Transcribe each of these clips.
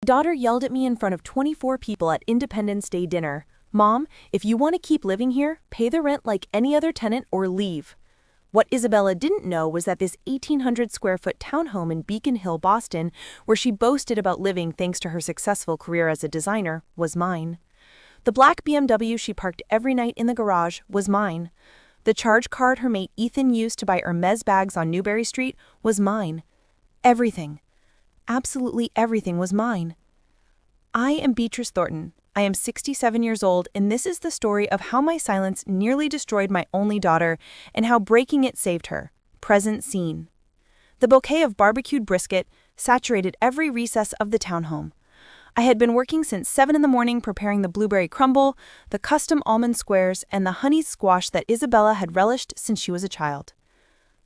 Daughter yelled at me in front of 24 people at Independence Day dinner. "Mom, if you want to keep living here, pay the rent like any other tenant or leave." What Isabella didn't know was that this 1,800 square foot townhome in Beacon Hill, Boston, where she boasted about living thanks to her successful career as a designer, was mine. The black BMW she parked every night in the garage was mine. The charge card her mate Ethan used to buy Hermes bags on Newberry Street was mine. Everything. Absolutely everything was mine. I am Beatrice Thornton. I am 67 years old, and this is the story of how my silence nearly destroyed my only daughter and how breaking it saved her. Present scene. The bouquet of barbecued brisket saturated every recess of the townhome. I had been working since 7 in the morning preparing the blueberry crumble, the custom almond squares, and the honey squash that Isabella had relished since she was a child.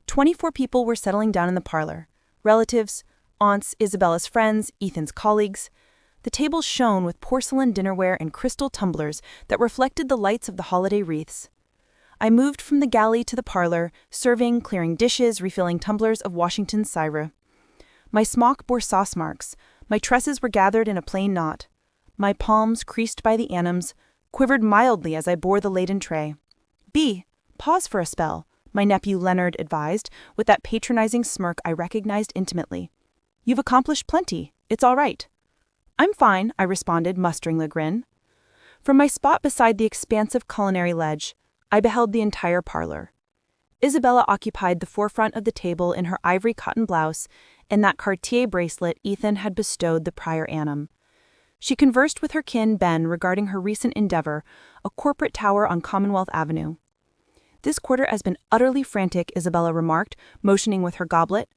24 people were settling down in the parlor. Relatives, aunts, Isabella's friends, Ethan's colleagues. The table shone with porcelain dinnerware and crystal tumblers that reflected the lights of the holiday wreaths. I moved from the galley to the parlor, serving, clearing dishes, refilling tumblers of Washington Syrup. My smock bore sauce marks. My tresses were gathered in a plain knot. My palms, creased by the anims, quivered mildly as I bore the laden tray. Pause for a spell," my nephew Leonard advised, with that patronizing smirk I recognized intimately. "You've accomplished plenty. It's all right." "I'm fine," I responded, mustering a grin. From my spot beside the expansive culinary ledge, I beheld the entire parlor. Isabella occupied the forefront of the table in her ivory cotton blouse and that Cartier bracelet Ethan had bestowed the prior annum. She conversed with her kin Ben regarding her recent endeavor, a corporate tower on Commonwealth Avenue. "This quarter has been utterly frantic," Isabella remarked, motioning with her goblet.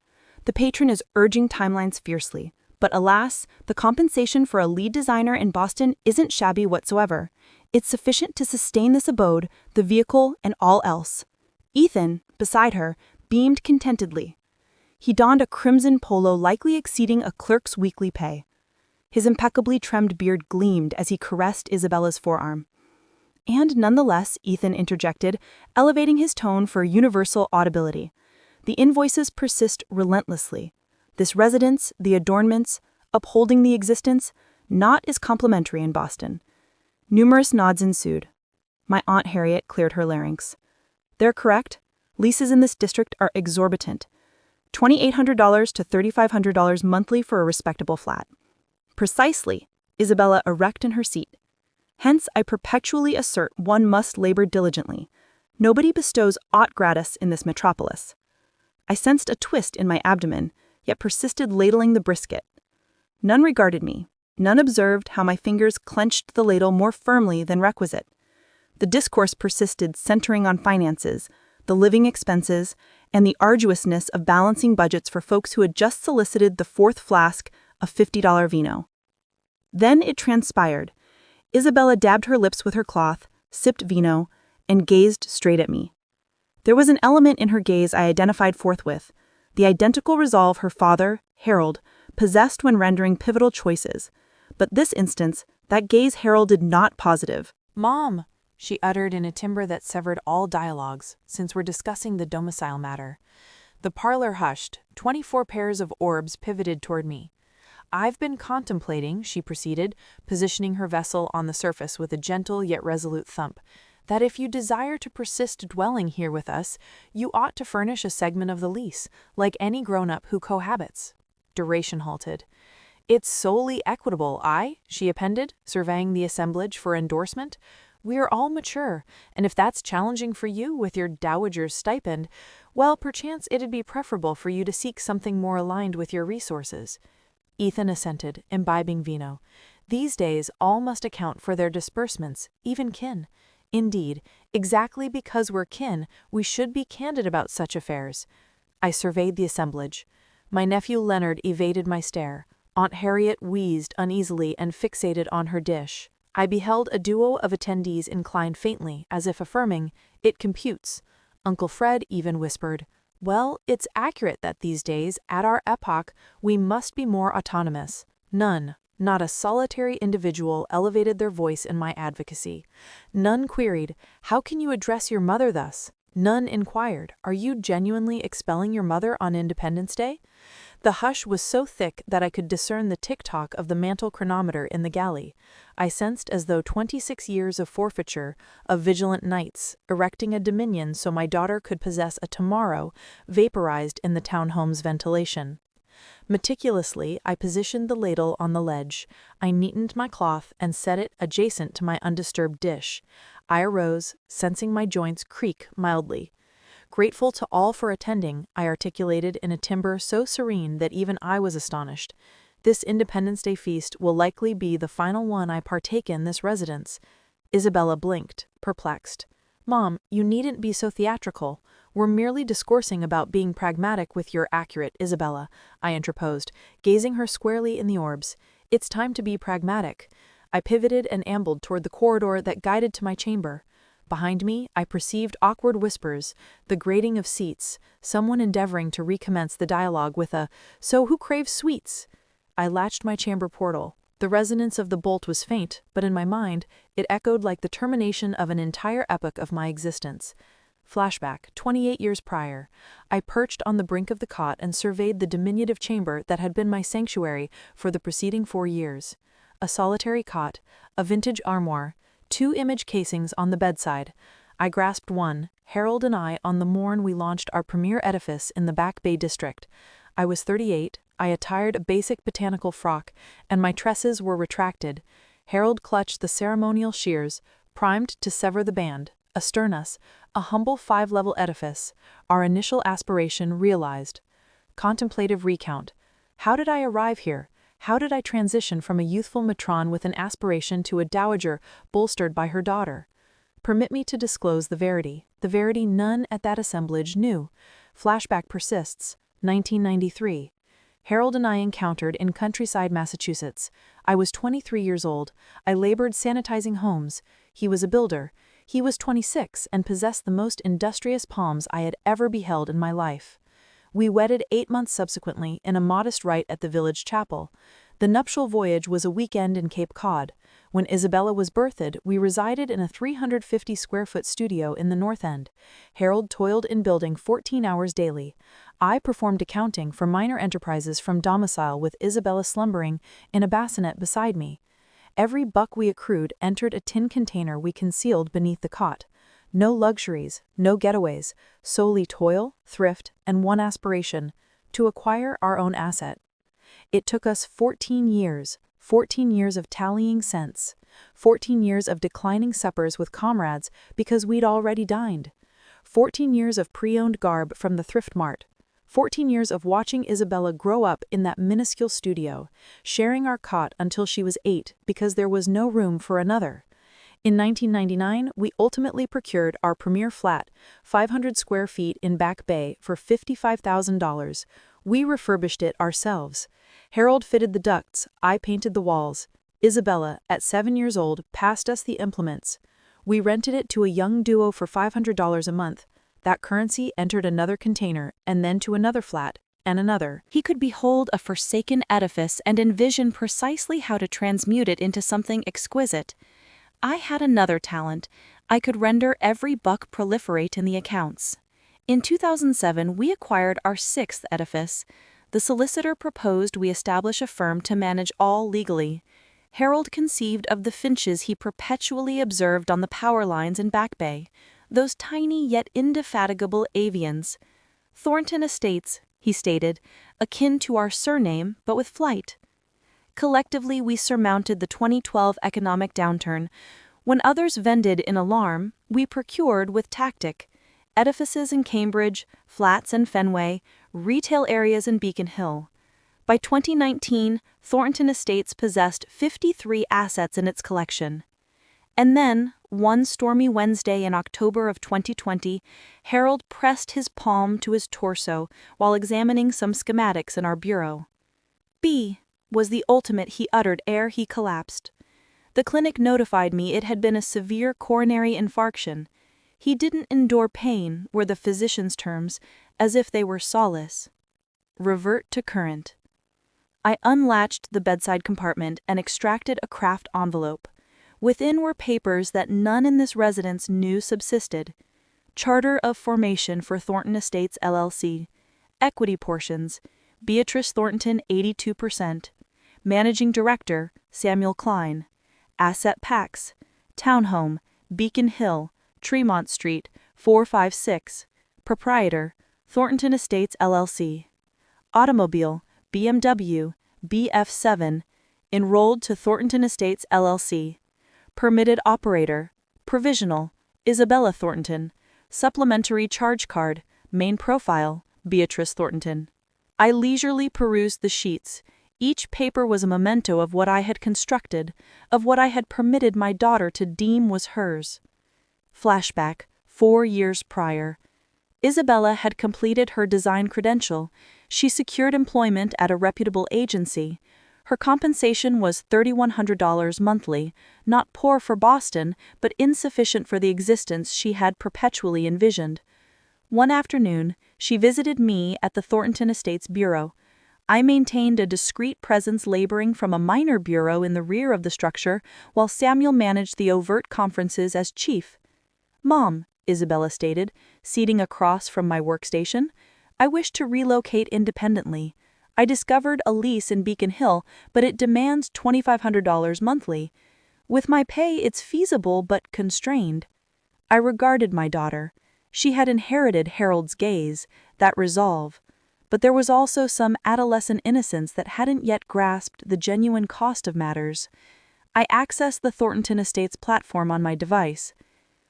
"The patron is urging timelines fiercely. But alas, the compensation for a lead designer in Boston isn't shabby whatsoever. It's sufficient to sustain this abode, the vehicle, and all else." Ethan, beside her, beamed contentedly. He donned a crimson polo likely exceeding a clerk's weekly pay. His impeccably trimmed beard gleamed as he caressed Isabella's forearm. "And nonetheless," Ethan interjected, elevating his tone for universal audibility, "the invoices persist relentlessly. This residence, the adornments, upholding the existence, not is complimentary in Boston." Numerous nods ensued. My Aunt Harriet cleared her larynx. "They're correct. Leases in this district are exorbitant. $2,800 to $3,500 monthly for a respectable flat." "Precisely," Isabella erect in her seat. "Hence I perpetually assert one must labor diligently. Nobody bestows aught gratis in this metropolis." I sensed a twist in my abdomen, yet persisted ladling the brisket. None regarded me. None observed how my fingers clenched the ladle more firmly than requisite. The discourse persisted, centering on finances, the living expenses, and the arduousness of balancing budgets for folks who had just solicited the 4th flask of $50 vino. Then it transpired. Isabella dabbed her lips with her cloth, sipped vino, and gazed straight at me. There was an element in her gaze I identified forthwith, the identical resolve her father, Harold, possessed when rendering pivotal choices. But this instance, that gaze heralded not positive. "Mom," she uttered in a timbre that severed all dialogues, since we're discussing the domicile matter. The parlor hushed. 24 pairs of orbs pivoted toward me. "I've been contemplating," she proceeded, positioning her vessel on the surface with a gentle yet resolute thump, "that if you desire to persist dwelling here with us, you ought to furnish a segment of the lease, like any grown-up who cohabits." Duration halted. "It's solely equitable, she appended, surveying the assemblage for endorsement. "We're all mature, and if that's challenging for you with your dowager's stipend, well, perchance it'd be preferable for you to seek something more aligned with your resources." Ethan assented, imbibing vino. "These days all must account for their disbursements, even kin. Indeed, exactly because we're kin, we should be candid about such affairs." I surveyed the assemblage. My nephew Leonard evaded my stare. Aunt Harriet wheezed uneasily and fixated on her dish. I beheld a duo of attendees incline faintly, as if affirming, "It computes." Uncle Fred even whispered, "Well, it's accurate that these days, at our epoch, we must be more autonomous." None, not a solitary individual, elevated their voice in my advocacy. None queried, "How can you address your mother thus?" None inquired, "Are you genuinely expelling your mother on Independence Day?" The hush was so thick that I could discern the tick-tock of the mantle chronometer in the galley. I sensed as though 26 years of forfeiture, of vigilant nights, erecting a dominion so my daughter could possess a tomorrow, vaporized in the townhome's ventilation. Meticulously, I positioned the ladle on the ledge. I neatened my cloth and set it adjacent to my undisturbed dish. I arose, sensing my joints creak mildly. Grateful to all for attending, I articulated in a timbre so serene that even I was astonished. This Independence Day feast will likely be the final one I partake in this residence. Isabella blinked, perplexed. "Mom, you needn't be so theatrical. We're merely discoursing about being pragmatic with your accurate Isabella," I interposed, gazing her squarely in the orbs. "It's time to be pragmatic." I pivoted and ambled toward the corridor that guided to my chamber. Behind me, I perceived awkward whispers, the grating of seats, someone endeavoring to recommence the dialogue with a, "So who craves sweets?" I latched my chamber portal. The resonance of the bolt was faint, but in my mind, it echoed like the termination of an entire epoch of my existence. Flashback, 28 years prior. I perched on the brink of the cot and surveyed the diminutive chamber that had been my sanctuary for the preceding 4 years. A solitary cot, a vintage armoire, 2 image casings on the bedside. I grasped one, Harold and I on the morn we launched our premier edifice in the Back Bay district. I was 38, I attired a basic botanical frock, and my tresses were retracted. Harold clutched the ceremonial shears, primed to sever the band. Astern us, a humble 5-level edifice, our initial aspiration realized. Contemplative recount. How did I arrive here? How did I transition from a youthful matron with an aspiration to a dowager bolstered by her daughter? Permit me to disclose the verity none at that assemblage knew. Flashback persists, 1993. Harold and I encountered in countryside Massachusetts. I was 23 years old. I labored sanitizing homes. He was a builder. He was 26 and possessed the most industrious palms I had ever beheld in my life. We wedded 8 months subsequently in a modest rite at the village chapel. The nuptial voyage was a weekend in Cape Cod. When Isabella was birthed, we resided in a 350-square-foot studio in the North End. Harold toiled in building 14 hours daily. I performed accounting for minor enterprises from domicile with Isabella slumbering in a bassinet beside me. Every buck we accrued entered a tin container we concealed beneath the cot. No luxuries, no getaways, solely toil, thrift, and one aspiration, to acquire our own asset. It took us 14 years of tallying cents, 14 years of declining suppers with comrades because we'd already dined, 14 years of pre-owned garb from the thrift mart, 14 years of watching Isabella grow up in that minuscule studio, sharing our cot until she was 8 because there was no room for another. In 1999, we ultimately procured our premier flat, 500 square feet in Back Bay, for $55,000. We refurbished it ourselves. Harold fitted the ducts, I painted the walls. Isabella, at 7 years old, passed us the implements. We rented it to a young duo for $500 a month. That currency entered another container, and then to another flat, and another. He could behold a forsaken edifice and envision precisely how to transmute it into something exquisite. I had another talent. I could render every buck proliferate in the accounts. In 2007, we acquired our 6th edifice. The solicitor proposed we establish a firm to manage all legally. Harold conceived of the finches he perpetually observed on the power lines in Back Bay, those tiny yet indefatigable avians. Thornton Estates, he stated, akin to our surname, but with flight. Collectively, we surmounted the 2012 economic downturn. When others vended in alarm, we procured with tactic. Edifices in Cambridge, flats in Fenway, retail areas in Beacon Hill. By 2019, Thornton Estates possessed 53 assets in its collection. And then, one stormy Wednesday in October of 2020, Harold pressed his palm to his torso while examining some schematics in our bureau. "B" was the ultimate he uttered ere he collapsed. The clinic notified me it had been a severe coronary infarction. He didn't endure pain, were the physician's terms, as if they were solace. Revert to current. I unlatched the bedside compartment and extracted a craft envelope. Within were papers that none in this residence knew subsisted. Charter of Formation for Thornton Estates LLC. Equity portions: Beatrice Thornton 82%. Managing Director: Samuel Klein. Asset Packs: Townhome, Beacon Hill, Tremont Street, 456. Proprietor: Thornton Estates LLC. Automobile: BMW, BF7. Enrolled to Thornton Estates LLC. Permitted Operator: Provisional, Isabella Thornton. Supplementary Charge Card, Main Profile, Beatrice Thornton. I leisurely perused the sheets. Each paper was a memento of what I had constructed, of what I had permitted my daughter to deem was hers. Flashback, 4 years prior. Isabella had completed her design credential. She secured employment at a reputable agency. Her compensation was $3,100 monthly, not poor for Boston, but insufficient for the existence she had perpetually envisioned. One afternoon, she visited me at the Thornton Estates Bureau. I maintained a discreet presence laboring from a minor bureau in the rear of the structure, while Samuel managed the overt conferences as chief. "Mom," Isabella stated, seating across from my workstation, "I wish to relocate independently. I discovered a lease in Beacon Hill, but it demands $2,500 monthly. With my pay, it's feasible but constrained." I regarded my daughter. She had inherited Harold's gaze, that resolve. But there was also some adolescent innocence that hadn't yet grasped the genuine cost of matters. I accessed the Thornton Estates platform on my device.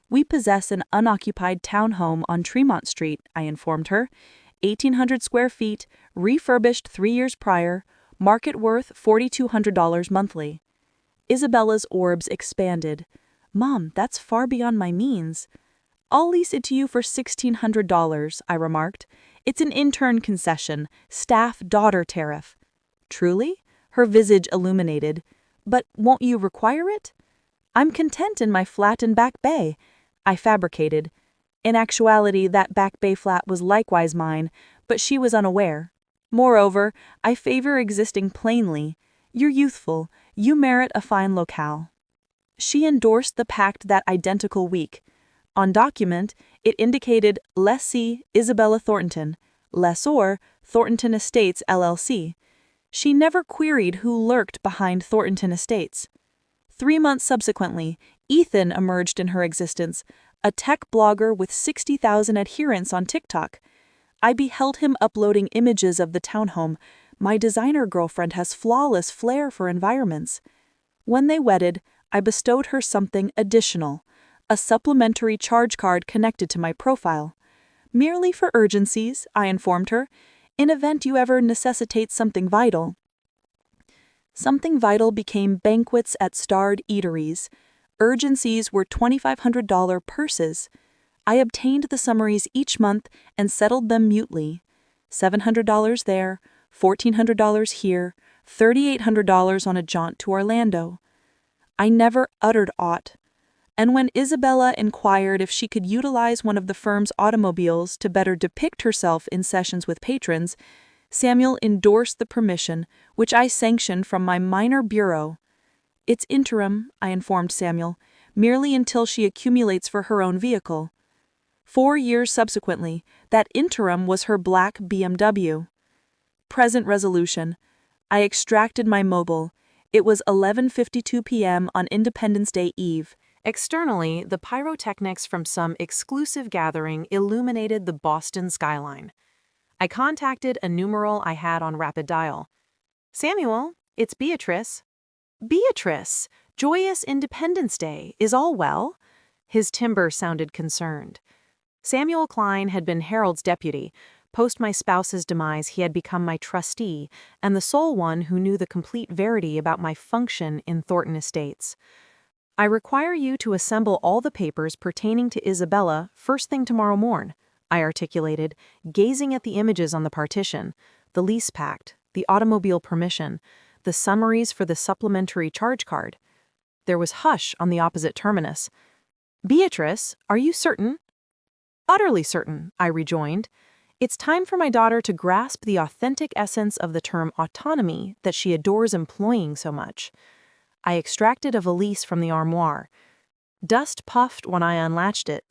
"We possess an unoccupied townhome on Tremont Street," I informed her. 1,800 square feet, refurbished 3 years prior, market worth $4,200 monthly. Isabella's orbs expanded. "Mom, that's far beyond my means." "I'll lease it to you for $1,600, I remarked. "It's an intern concession, staff-daughter tariff." "Truly?" Her visage illuminated. "But won't you require it?" "I'm content in my flat in Back Bay," I fabricated. In actuality, that Back Bay flat was likewise mine, but she was unaware. Moreover, I favor existing plainly. "You're youthful. You merit a fine locale." She endorsed the pact that identical week. On document, it indicated lessee Isabella Thornton, lessor Thornton Estates LLC. She never queried who lurked behind Thornton Estates. 3 months subsequently, Ethan emerged in her existence, a tech blogger with 60,000 adherents on TikTok. I beheld him uploading images of the townhome. My designer girlfriend has flawless flair for environments. When they wedded, I bestowed her something additional, a supplementary charge card connected to my profile. "Merely for urgencies," I informed her, "in event you ever necessitate something vital." Something vital became banquets at starred eateries. Urgencies were $2,500 purses. I obtained the summaries each month and settled them mutely. $700 there, $1,400 here, $3,800 on a jaunt to Orlando. I never uttered aught. And when Isabella inquired if she could utilize one of the firm's automobiles to better depict herself in sessions with patrons, Samuel endorsed the permission, which I sanctioned from my minor bureau. "It's interim," I informed Samuel, "merely until she accumulates for her own vehicle." 4 years subsequently, that interim was her black BMW. Present resolution. I extracted my mobile. It was 11:52 p.m. on Independence Day Eve. Externally, the pyrotechnics from some exclusive gathering illuminated the Boston skyline. I contacted a numeral I had on rapid dial. "Samuel, it's Beatrice." "Beatrice, joyous Independence Day. Is all well?" His timbre sounded concerned. Samuel Klein had been Harold's deputy. Post my spouse's demise, he had become my trustee and the sole one who knew the complete verity about my function in Thornton Estates. "I require you to assemble all the papers pertaining to Isabella first thing tomorrow morn," I articulated, gazing at the images on the partition, the lease pact, the automobile permission, the summaries for the supplementary charge card. There was hush on the opposite terminus. "Beatrice, are you certain?" "Utterly certain," I rejoined. "It's time for my daughter to grasp the authentic essence of the term autonomy that she adores employing so much." I extracted a valise from the armoire. Dust puffed when I unlatched it.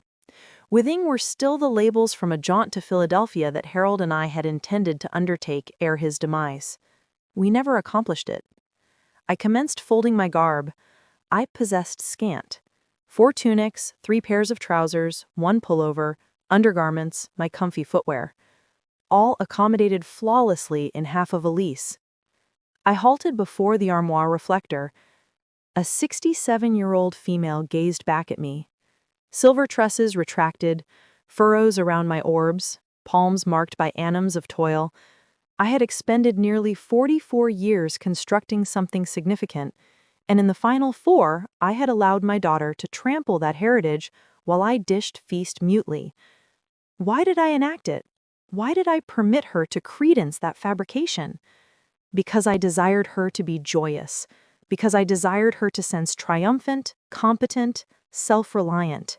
Within were still the labels from a jaunt to Philadelphia that Harold and I had intended to undertake ere his demise. We never accomplished it. I commenced folding my garb. I possessed scant. 4 tunics, 3 pairs of trousers, 1 pullover, undergarments, my comfy footwear. All accommodated flawlessly in half a valise. I halted before the armoire reflector. A 67-year-old female gazed back at me. Silver tresses retracted, furrows around my orbs, palms marked by annums of toil. I had expended nearly 44 years constructing something significant, and in the final 4, I had allowed my daughter to trample that heritage while I dished feast mutely. Why did I enact it? Why did I permit her to credence that fabrication? Because I desired her to be joyous, because I desired her to sense triumphant, competent, self-reliant,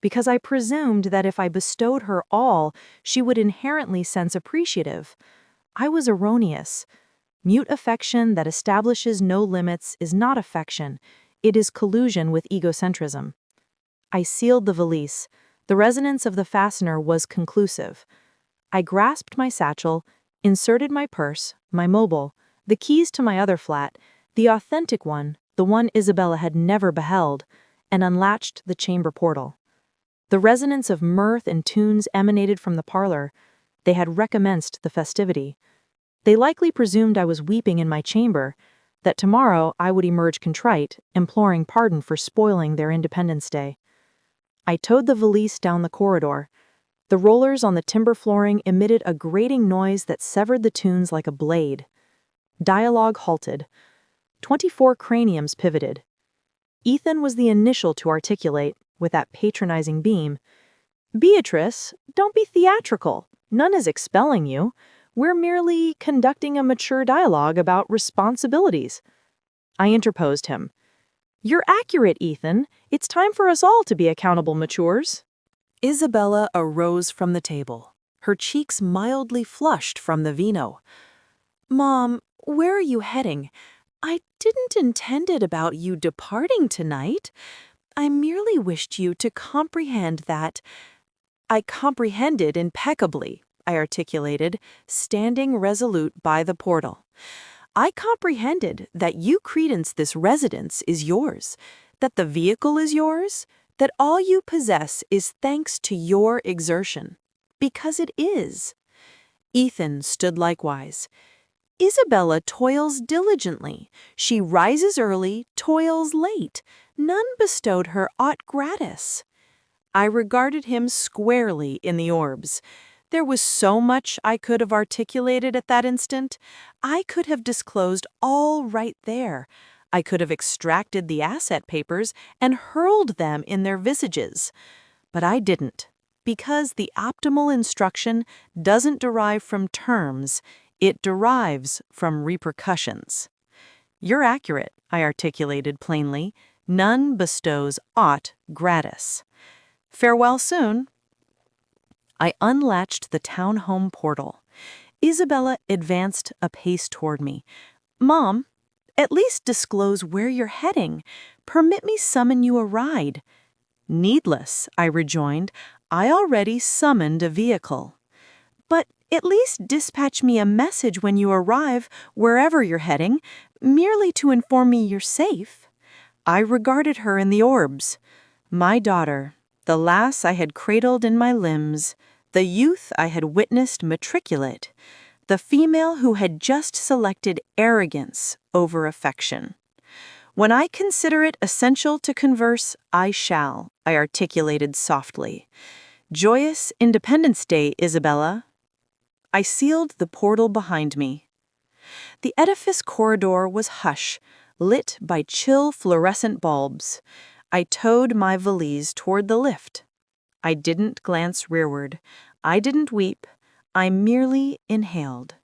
because I presumed that if I bestowed her all, she would inherently sense appreciative. I was erroneous. Mute affection that establishes no limits is not affection, it is collusion with egocentrism. I sealed the valise. The resonance of the fastener was conclusive. I grasped my satchel, inserted my purse, my mobile, the keys to my other flat, the authentic one, the one Isabella had never beheld, and unlatched the chamber portal. The resonance of mirth and tunes emanated from the parlor. They had recommenced the festivity. They likely presumed I was weeping in my chamber, that tomorrow I would emerge contrite, imploring pardon for spoiling their Independence Day. I towed the valise down the corridor. The rollers on the timber flooring emitted a grating noise that severed the tunes like a blade. Dialogue halted. 24 craniums pivoted. Ethan was the initial to articulate, with that patronizing beam. "Beatrice, don't be theatrical. None is expelling you. We're merely conducting a mature dialogue about responsibilities." I interposed him. "You're accurate, Ethan. It's time for us all to be accountable matures." Isabella arose from the table, her cheeks mildly flushed from the vino. "Mom, where are you heading? I didn't intend it about you departing tonight. I merely wished you to comprehend that—" "I comprehended impeccably," I articulated, standing resolute by the portal. "I comprehended that you credence this residence is yours, that the vehicle is yours, that all you possess is thanks to your exertion. Because it is." Ethan stood likewise. "Isabella toils diligently. She rises early, toils late. None bestowed her aught gratis." I regarded him squarely in the orbs. There was so much I could have articulated at that instant. I could have disclosed all right there. I could have extracted the asset papers and hurled them in their visages. But I didn't, because the optimal instruction doesn't derive from terms, it derives from repercussions. "You're accurate," I articulated plainly. "None bestows aught gratis. Farewell soon." I unlatched the townhome portal. Isabella advanced a pace toward me. "Mom, at least disclose where you're heading. Permit me summon you a ride." "Needless," I rejoined. "I already summoned a vehicle." "But at least dispatch me a message when you arrive, wherever you're heading, merely to inform me you're safe." I regarded her in the orbs. My daughter, the lass I had cradled in my limbs, the youth I had witnessed matriculate, the female who had just selected arrogance over affection. "When I consider it essential to converse, I shall," I articulated softly. "Joyous Independence Day, Isabella." I sealed the portal behind me. The edifice corridor was hush, lit by chill fluorescent bulbs. I towed my valise toward the lift. I didn't glance rearward. I didn't weep. I merely inhaled.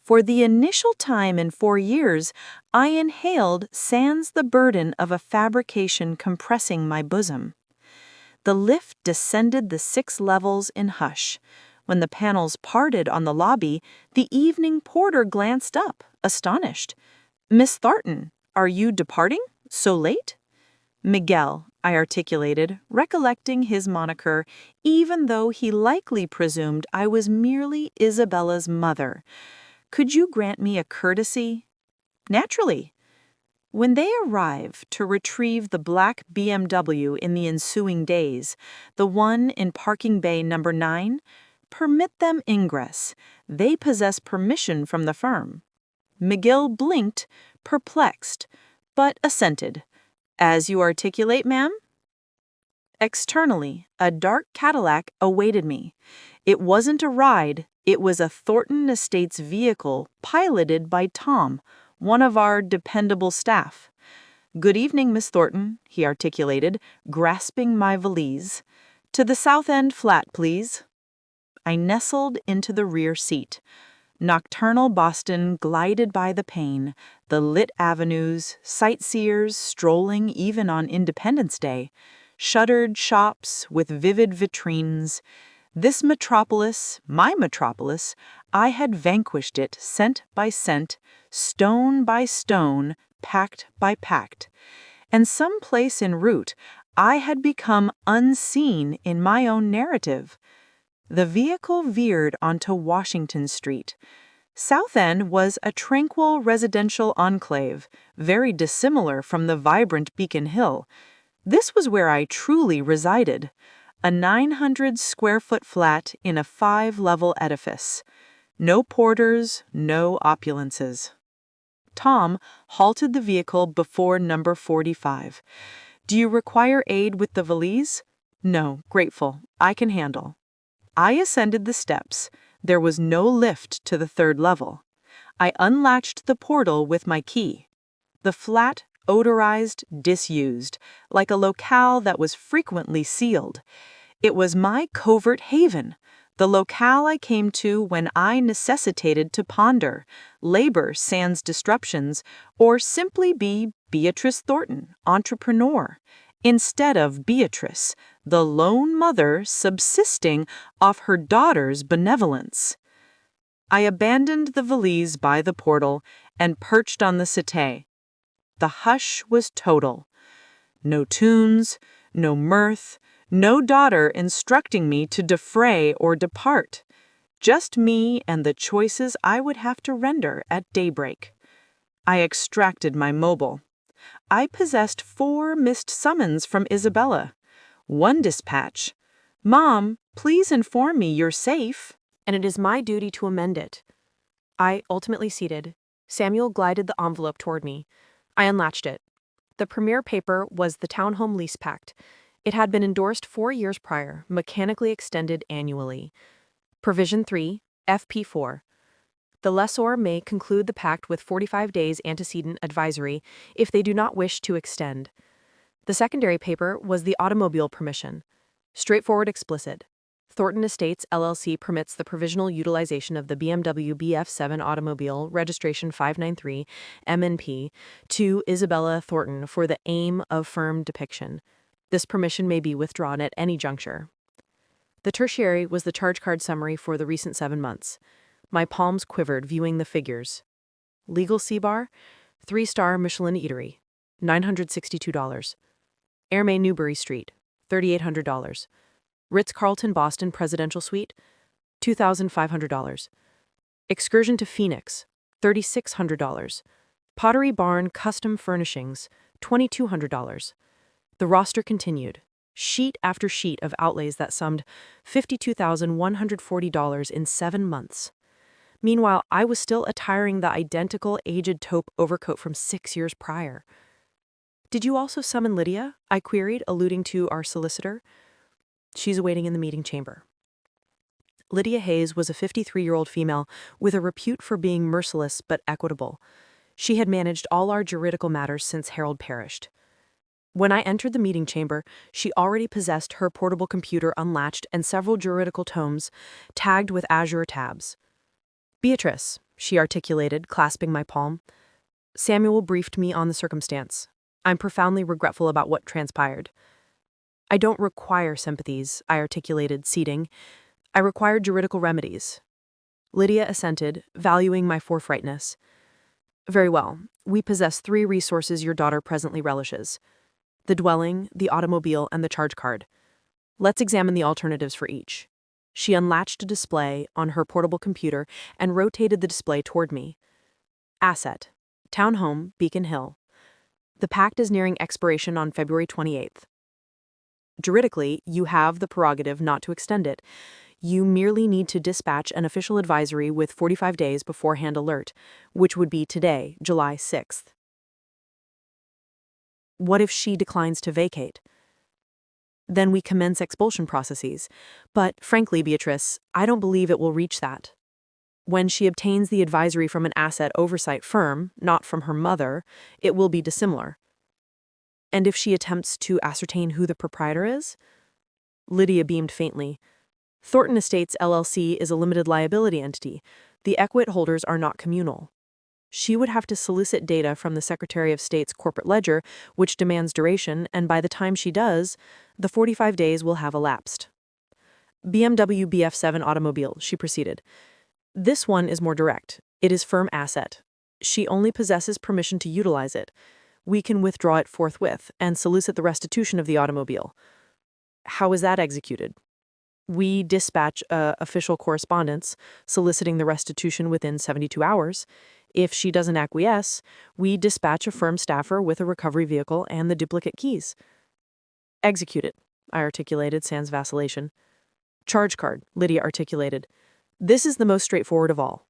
For the initial time in 4 years, I inhaled sans the burden of a fabrication compressing my bosom. The lift descended the 6 levels in hush. When the panels parted on the lobby, the evening porter glanced up, astonished. "Miss Thornton, are you departing? So late?" Miguel, I articulated, recollecting his moniker, even though he likely presumed I was merely Isabella's mother. Could you grant me a courtesy? Naturally. When they arrive to retrieve the black BMW in the ensuing days, the one in parking bay number 9, permit them ingress. They possess permission from the firm. Miguel blinked, perplexed, but assented. As you articulate, ma'am? Externally, a dark Cadillac awaited me. It wasn't a ride, it was a Thornton Estates vehicle piloted by Tom, one of our dependable staff. Good evening, Miss Thornton, he articulated, grasping my valise. To the South End flat, please. I nestled into the rear seat. Nocturnal Boston glided by the pane, the lit avenues, sightseers strolling even on Independence Day, shuttered shops with vivid vitrines. This metropolis, my metropolis, I had vanquished it cent by cent, stone by stone, pact by pact. And someplace en route, I had become unseen in my own narrative. The vehicle veered onto Washington Street. South End was a tranquil residential enclave, very dissimilar from the vibrant Beacon Hill. This was where I truly resided, a 900-square-foot flat in a 5-level edifice. No porters, no opulences. Tom halted the vehicle before number 45. Do you require aid with the valise? No, grateful. I can handle. I ascended the steps. There was no lift to the 3rd level. I unlatched the portal with my key. The flat, odorized, disused, like a locale that was frequently sealed. It was my covert haven, the locale I came to when I necessitated to ponder, labor sans disruptions, or simply be Beatrice Thornton, entrepreneur, instead of Beatrice, the lone mother subsisting off her daughter's benevolence. I abandoned the valise by the portal and perched on the settee. The hush was total. No tunes, no mirth, no daughter instructing me to defray or depart. Just me and the choices I would have to render at daybreak. I extracted my mobile. I possessed 4 missed summons from Isabella. One dispatch. Mom, please inform me you're safe. And it is my duty to amend it. I ultimately seated. Samuel glided the envelope toward me. I unlatched it. The premier paper was the townhome lease pact. It had been endorsed 4 years prior, mechanically extended annually. Provision 3, FP4. The lessor may conclude the pact with 45 days antecedent advisory if they do not wish to extend. The secondary paper was the automobile permission. Straightforward, explicit. Thornton Estates LLC permits the provisional utilization of the BMW BF7 automobile, registration 593 MNP, to Isabella Thornton for the aim of firm depiction. This permission may be withdrawn at any juncture. The tertiary was the charge card summary for the recent 7 months. My palms quivered viewing the figures. Legal C-Bar, 3-star Michelin Eatery, $962. Airmay Newbury Street, $3,800. Ritz-Carlton Boston Presidential Suite, $2,500. Excursion to Phoenix, $3,600. Pottery Barn Custom Furnishings, $2,200. The roster continued, sheet after sheet of outlays that summed $52,140 in 7 months. Meanwhile, I was still attiring the identical aged taupe overcoat from 6 years prior. Did you also summon Lydia? I queried, alluding to our solicitor. She's awaiting in the meeting chamber. Lydia Hayes was a 53-year-old female with a repute for being merciless but equitable. She had managed all our juridical matters since Harold perished. When I entered the meeting chamber, she already possessed her portable computer unlatched and several juridical tomes, tagged with azure tabs. Beatrice, she articulated, clasping my palm. Samuel briefed me on the circumstance. I'm profoundly regretful about what transpired. I don't require sympathies, I articulated, seating. I require juridical remedies. Lydia assented, valuing my forthrightness. Very well. We possess 3 resources your daughter presently relishes. the dwelling, the automobile, and the charge card. Let's examine the alternatives for each. She unlatched a display on her portable computer and rotated the display toward me. Asset: Townhome, Beacon Hill. The pact is nearing expiration on February 28th. Juridically, you have the prerogative not to extend it. You merely need to dispatch an official advisory with 45 days beforehand alert, which would be today, July 6th. What if she declines to vacate? Then we commence expulsion processes. But, frankly, Beatrice, I don't believe it will reach that. When she obtains the advisory from an asset oversight firm, not from her mother, it will be dissimilar. And if she attempts to ascertain who the proprietor is? Lydia beamed faintly. Thornton Estates LLC is a limited liability entity. The equity holders are not communal. She would have to solicit data from the Secretary of State's corporate ledger, which demands duration, and by the time she does, the 45 days will have elapsed. BMW BF7 automobile, she proceeded. This one is more direct. It is firm asset. She only possesses permission to utilize it. We can withdraw it forthwith and solicit the restitution of the automobile. How is that executed? We dispatch official correspondence soliciting the restitution within 72 hours. If she doesn't acquiesce, we dispatch a firm staffer with a recovery vehicle and the duplicate keys. Execute it, I articulated, sans vacillation. Charge card, Lydia articulated. This is the most straightforward of all.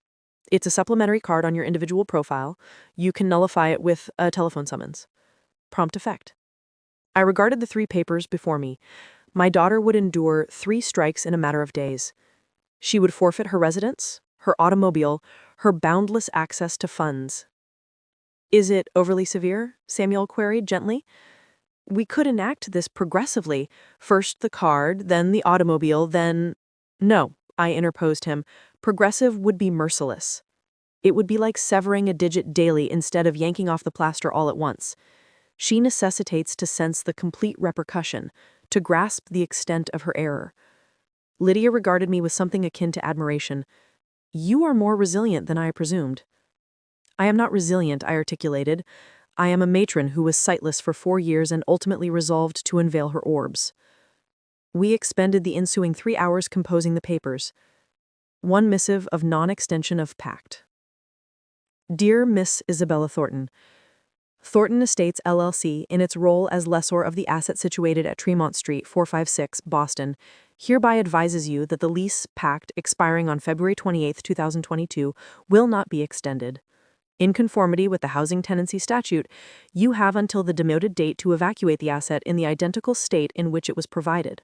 It's a supplementary card on your individual profile. You can nullify it with a telephone summons. Prompt effect. I regarded the 3 papers before me. My daughter would endure 3 strikes in a matter of days. She would forfeit her residence, her automobile, her boundless access to funds. Is it overly severe? Samuel queried gently. We could enact this progressively. First the card, then the automobile, then... No, I interposed him. Progressive would be merciless. It would be like severing a digit daily instead of yanking off the plaster all at once. She necessitates to sense the complete repercussion, to grasp the extent of her error. Lydia regarded me with something akin to admiration. You are more resilient than I presumed. I am not resilient, I articulated. I am a matron who was sightless for 4 years and ultimately resolved to unveil her orbs. We expended the ensuing 3 hours composing the papers. One missive of non-extension of pact. Dear Miss Isabella Thornton, Thornton Estates LLC, in its role as lessor of the asset situated at Tremont Street, 456, Boston, hereby advises you that the lease pact expiring on February 28, 2022, will not be extended. In conformity with the Housing Tenancy Statute, you have until the denoted date to evacuate the asset in the identical state in which it was provided.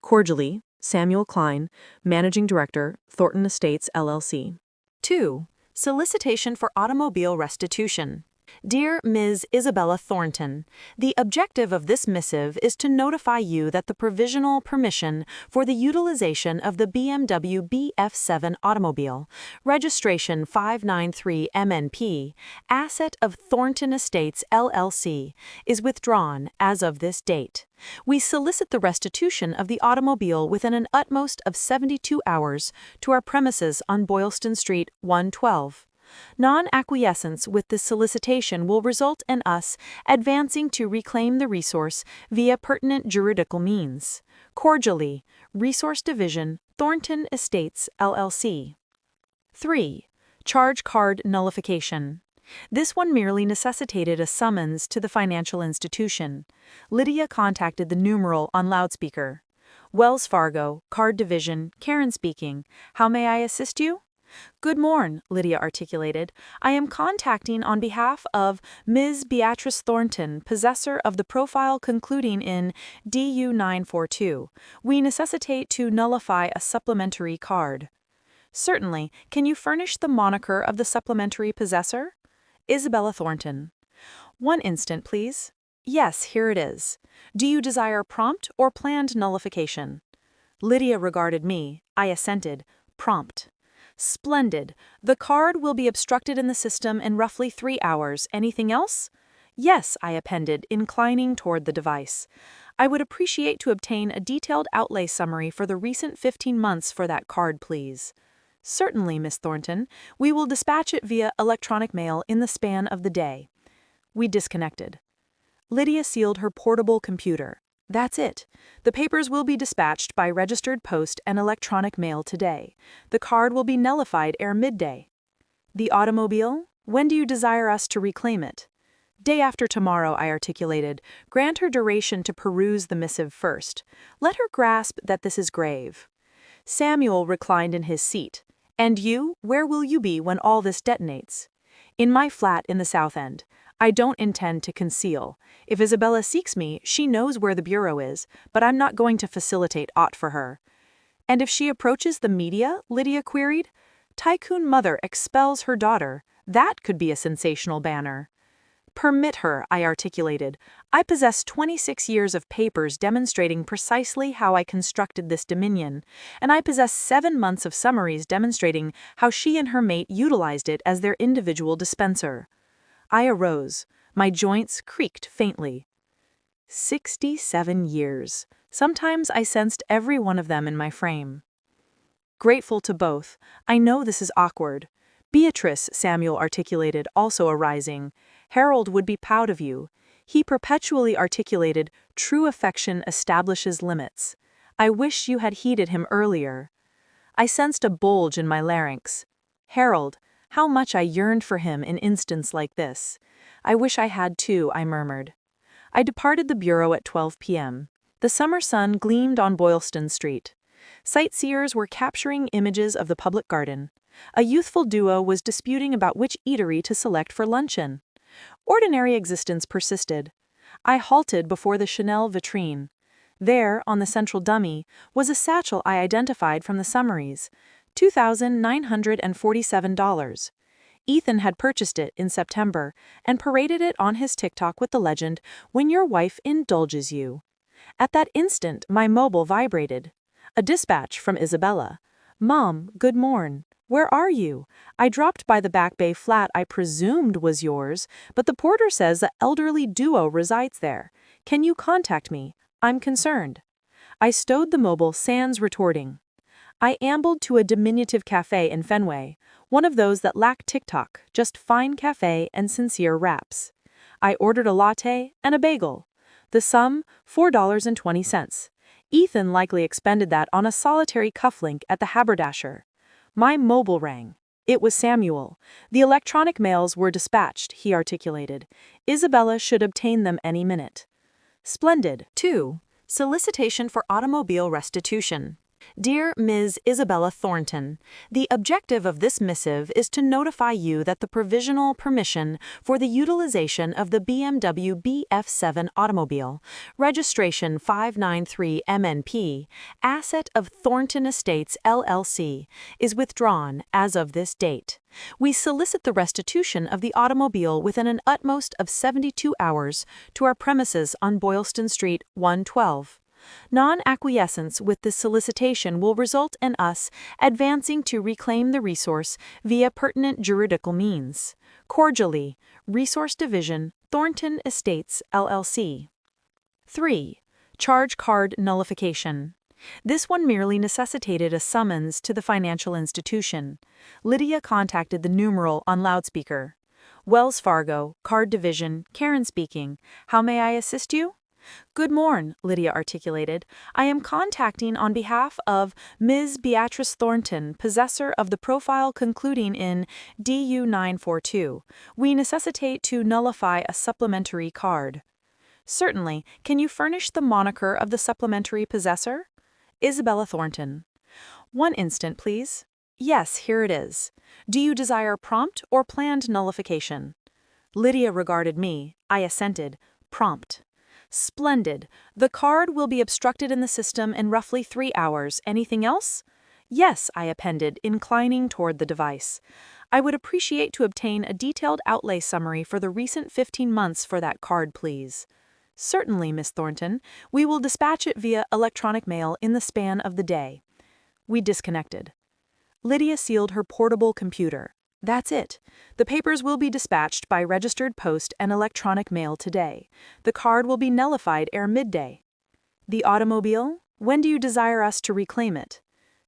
Cordially, Samuel Klein, Managing Director, Thornton Estates LLC. 2. Solicitation for automobile restitution. Dear Ms. Isabella Thornton, the objective of this missive is to notify you that the provisional permission for the utilization of the BMW BF7 automobile, registration 593MNP, asset of Thornton Estates LLC, is withdrawn as of this date. We solicit the restitution of the automobile within an utmost of 72 hours to our premises on Boylston Street, 112. Non-acquiescence with this solicitation will result in us advancing to reclaim the resource via pertinent juridical means. Cordially, Resource Division, Thornton Estates, LLC. 3. Charge card nullification. This one merely necessitated a summons to the financial institution. Lydia contacted the numeral on loudspeaker. Wells Fargo, Card Division, Karen speaking. How may I assist you? Good morn, Lydia articulated. I am contacting on behalf of Ms. Beatrice Thornton, possessor of the profile concluding in DU942. We necessitate to nullify a supplementary card. Certainly. Can you furnish the moniker of the supplementary possessor? Isabella Thornton. One instant, please. Yes, here it is. Do you desire prompt or planned nullification? Lydia regarded me. I assented. Prompt. Splendid. The card will be obstructed in the system in roughly 3 hours. Anything else? Yes, I appended, inclining toward the device. I would appreciate to obtain a detailed outlay summary for the recent 15 months for that card, please. Certainly, Miss Thornton. We will dispatch it via electronic mail in the span of the day. We disconnected. Lydia sealed her portable computer. That's it. The papers will be dispatched by registered post and electronic mail today. The card will be nullified ere midday. The automobile? When do you desire us to reclaim it? Day after tomorrow, I articulated. Grant her duration to peruse the missive first. Let her grasp that this is grave. Samuel reclined in his seat. And you, where will you be when all this detonates? In my flat in the South End. I don't intend to conceal. If Isabella seeks me, she knows where the bureau is, but I'm not going to facilitate aught for her. And if she approaches the media? Lydia queried. Tycoon mother expels her daughter. That could be a sensational banner. Permit her, I articulated. I possess 26 years of papers demonstrating precisely how I constructed this dominion, and I possess 7 months of summaries demonstrating how she and her mate utilized it as their individual dispenser. I arose. My joints creaked faintly. 67 years. Sometimes I sensed every one of them in my frame. Grateful to both. I know this is awkward. Beatrice, Samuel articulated, also arising. Harold would be proud of you. He perpetually articulated, true affection establishes limits. I wish you had heeded him earlier. I sensed a bulge in my larynx. Harold, how much I yearned for him in instants like this. I wish I had too, I murmured. I departed the bureau at 12 p.m. The summer sun gleamed on Boylston Street. Sightseers were capturing images of the public garden. A youthful duo was disputing about which eatery to select for luncheon. Ordinary existence persisted. I halted before the Chanel vitrine. There, on the central dummy, was a satchel I identified from the summaries. $2,947. Ethan had purchased it in September and paraded it on his TikTok with the legend, "When your wife indulges you." At that instant, my mobile vibrated. A dispatch from Isabella. "Mom, good morn. Where are you? I dropped by the Back Bay flat I presumed was yours, but the porter says the elderly duo resides there. Can you contact me? I'm concerned." I stowed the mobile, sans retorting. I ambled to a diminutive cafe in Fenway, one of those that lack TikTok, just fine cafe and sincere wraps. I ordered a latte and a bagel. The sum, $4.20. Ethan likely expended that on a solitary cufflink at the haberdasher. My mobile rang. It was Samuel. The electronic mails were dispatched, he articulated. Isabella should obtain them any minute. Splendid. 2. Solicitation for automobile restitution. Dear Ms. Isabella Thornton, the objective of this missive is to notify you that the provisional permission for the utilization of the BMW BF7 automobile, registration 593MNP, asset of Thornton Estates LLC, is withdrawn as of this date. We solicit the restitution of the automobile within an utmost of 72 hours to our premises on Boylston Street, 112. Non-acquiescence with this solicitation will result in us advancing to reclaim the resource via pertinent juridical means. Cordially, Resource Division, Thornton Estates, LLC. 3. Charge card nullification. This one merely necessitated a summons to the financial institution. Lydia contacted the numeral on loudspeaker. Wells Fargo, Card Division, Karen speaking. How may I assist you? Good morn, Lydia articulated. I am contacting on behalf of Ms. Beatrice Thornton, possessor of the profile concluding in DU942. We necessitate to nullify a supplementary card. Certainly. Can you furnish the moniker of the supplementary possessor? Isabella Thornton. One instant, please. Yes, here it is. Do you desire prompt or planned nullification? Lydia regarded me. I assented. Prompt. Splendid. The card will be obstructed in the system in roughly 3 hours. Anything else? Yes, I appended, inclining toward the device. I would appreciate to obtain a detailed outlay summary for the recent 15 months for that card, please. Certainly, Miss Thornton. We will dispatch it via electronic mail in the span of the day. We disconnected. Lydia sealed her portable computer. That's it. The papers will be dispatched by registered post and electronic mail today. The card will be nullified ere midday. The automobile? When do you desire us to reclaim it?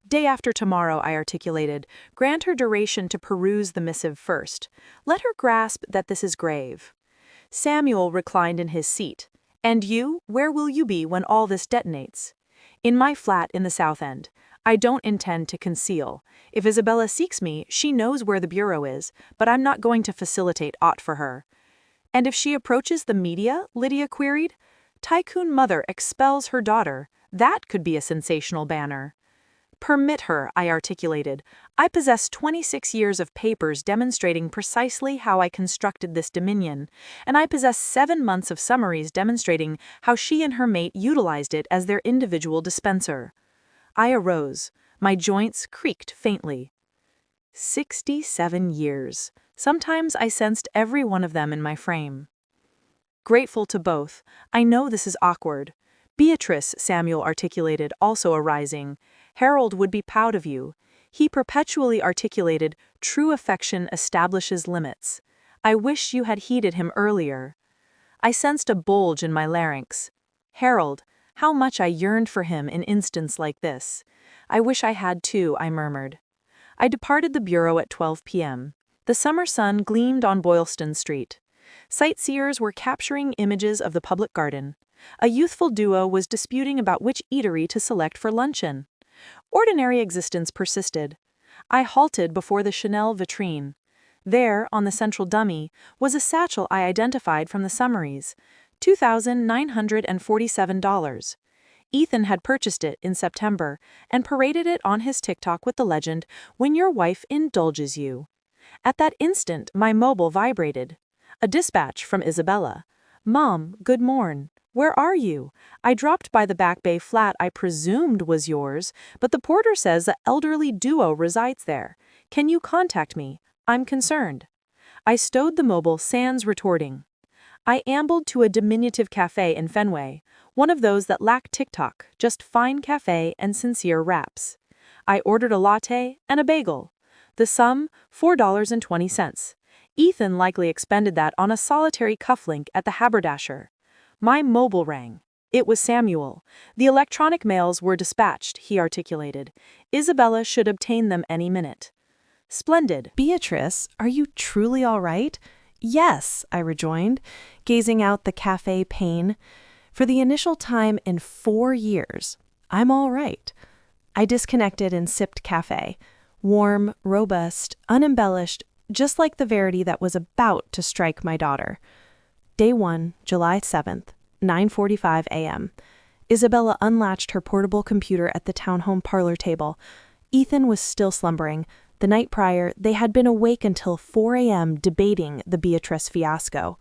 Day after tomorrow, I articulated. Grant her duration to peruse the missive first. Let her grasp that this is grave. Samuel reclined in his seat. "And you, where will you be when all this detonates?" "In my flat in the South End. I don't intend to conceal. If Isabella seeks me, she knows where the bureau is, but I'm not going to facilitate aught for her." "And if she approaches the media?" Lydia queried. "Tycoon mother expels her daughter. That could be a sensational banner." "Permit her," I articulated. "I possess 26 years of papers demonstrating precisely how I constructed this dominion, and I possess 7 months of summaries demonstrating how she and her mate utilized it as their individual dispenser." I arose. My joints creaked faintly. 67 years. Sometimes I sensed every one of them in my frame. "Grateful to both. I know this is awkward." "Beatrice," Samuel articulated, also arising. "Harold would be proud of you." He perpetually articulated, "True affection establishes limits." I wish you had heeded him earlier. I sensed a bulge in my larynx. Harold, how much I yearned for him in instants like this. "I wish I had too," I murmured. I departed the bureau at 12 p.m. The summer sun gleamed on Boylston Street. Sightseers were capturing images of the public garden. A youthful duo was disputing about which eatery to select for luncheon. Ordinary existence persisted. I halted before the Chanel vitrine. There, on the central dummy, was a satchel I identified from the summaries. $2,947. Ethan had purchased it in September and paraded it on his TikTok with the legend, "When your wife indulges you." At that instant, my mobile vibrated. A dispatch from Isabella. "Mom, good morn. Where are you? I dropped by the Back Bay flat I presumed was yours, but the porter says the elderly duo resides there. Can you contact me? I'm concerned." I stowed the mobile sans retorting. I ambled to a diminutive cafe in Fenway, one of those that lack TikTok, just fine cafe and sincere wraps. I ordered a latte and a bagel. The sum, $4.20. Ethan likely expended that on a solitary cufflink at the haberdasher. My mobile rang. It was Samuel. The electronic mails were dispatched, he articulated. Isabella should obtain them any minute. Splendid. "Beatrice, are you truly all right?" "Yes," I rejoined, gazing out the cafe pane. "For the initial time in 4 years, I'm all right." I disconnected and sipped cafe. Warm, robust, unembellished, just like the Verity that was about to strike my daughter. Day 1, July 7th, 9:45 a.m. Isabella unlatched her portable computer at the townhome parlor table. Ethan was still slumbering. The night prior, they had been awake until 4 a.m. debating the Beatrice fiasco.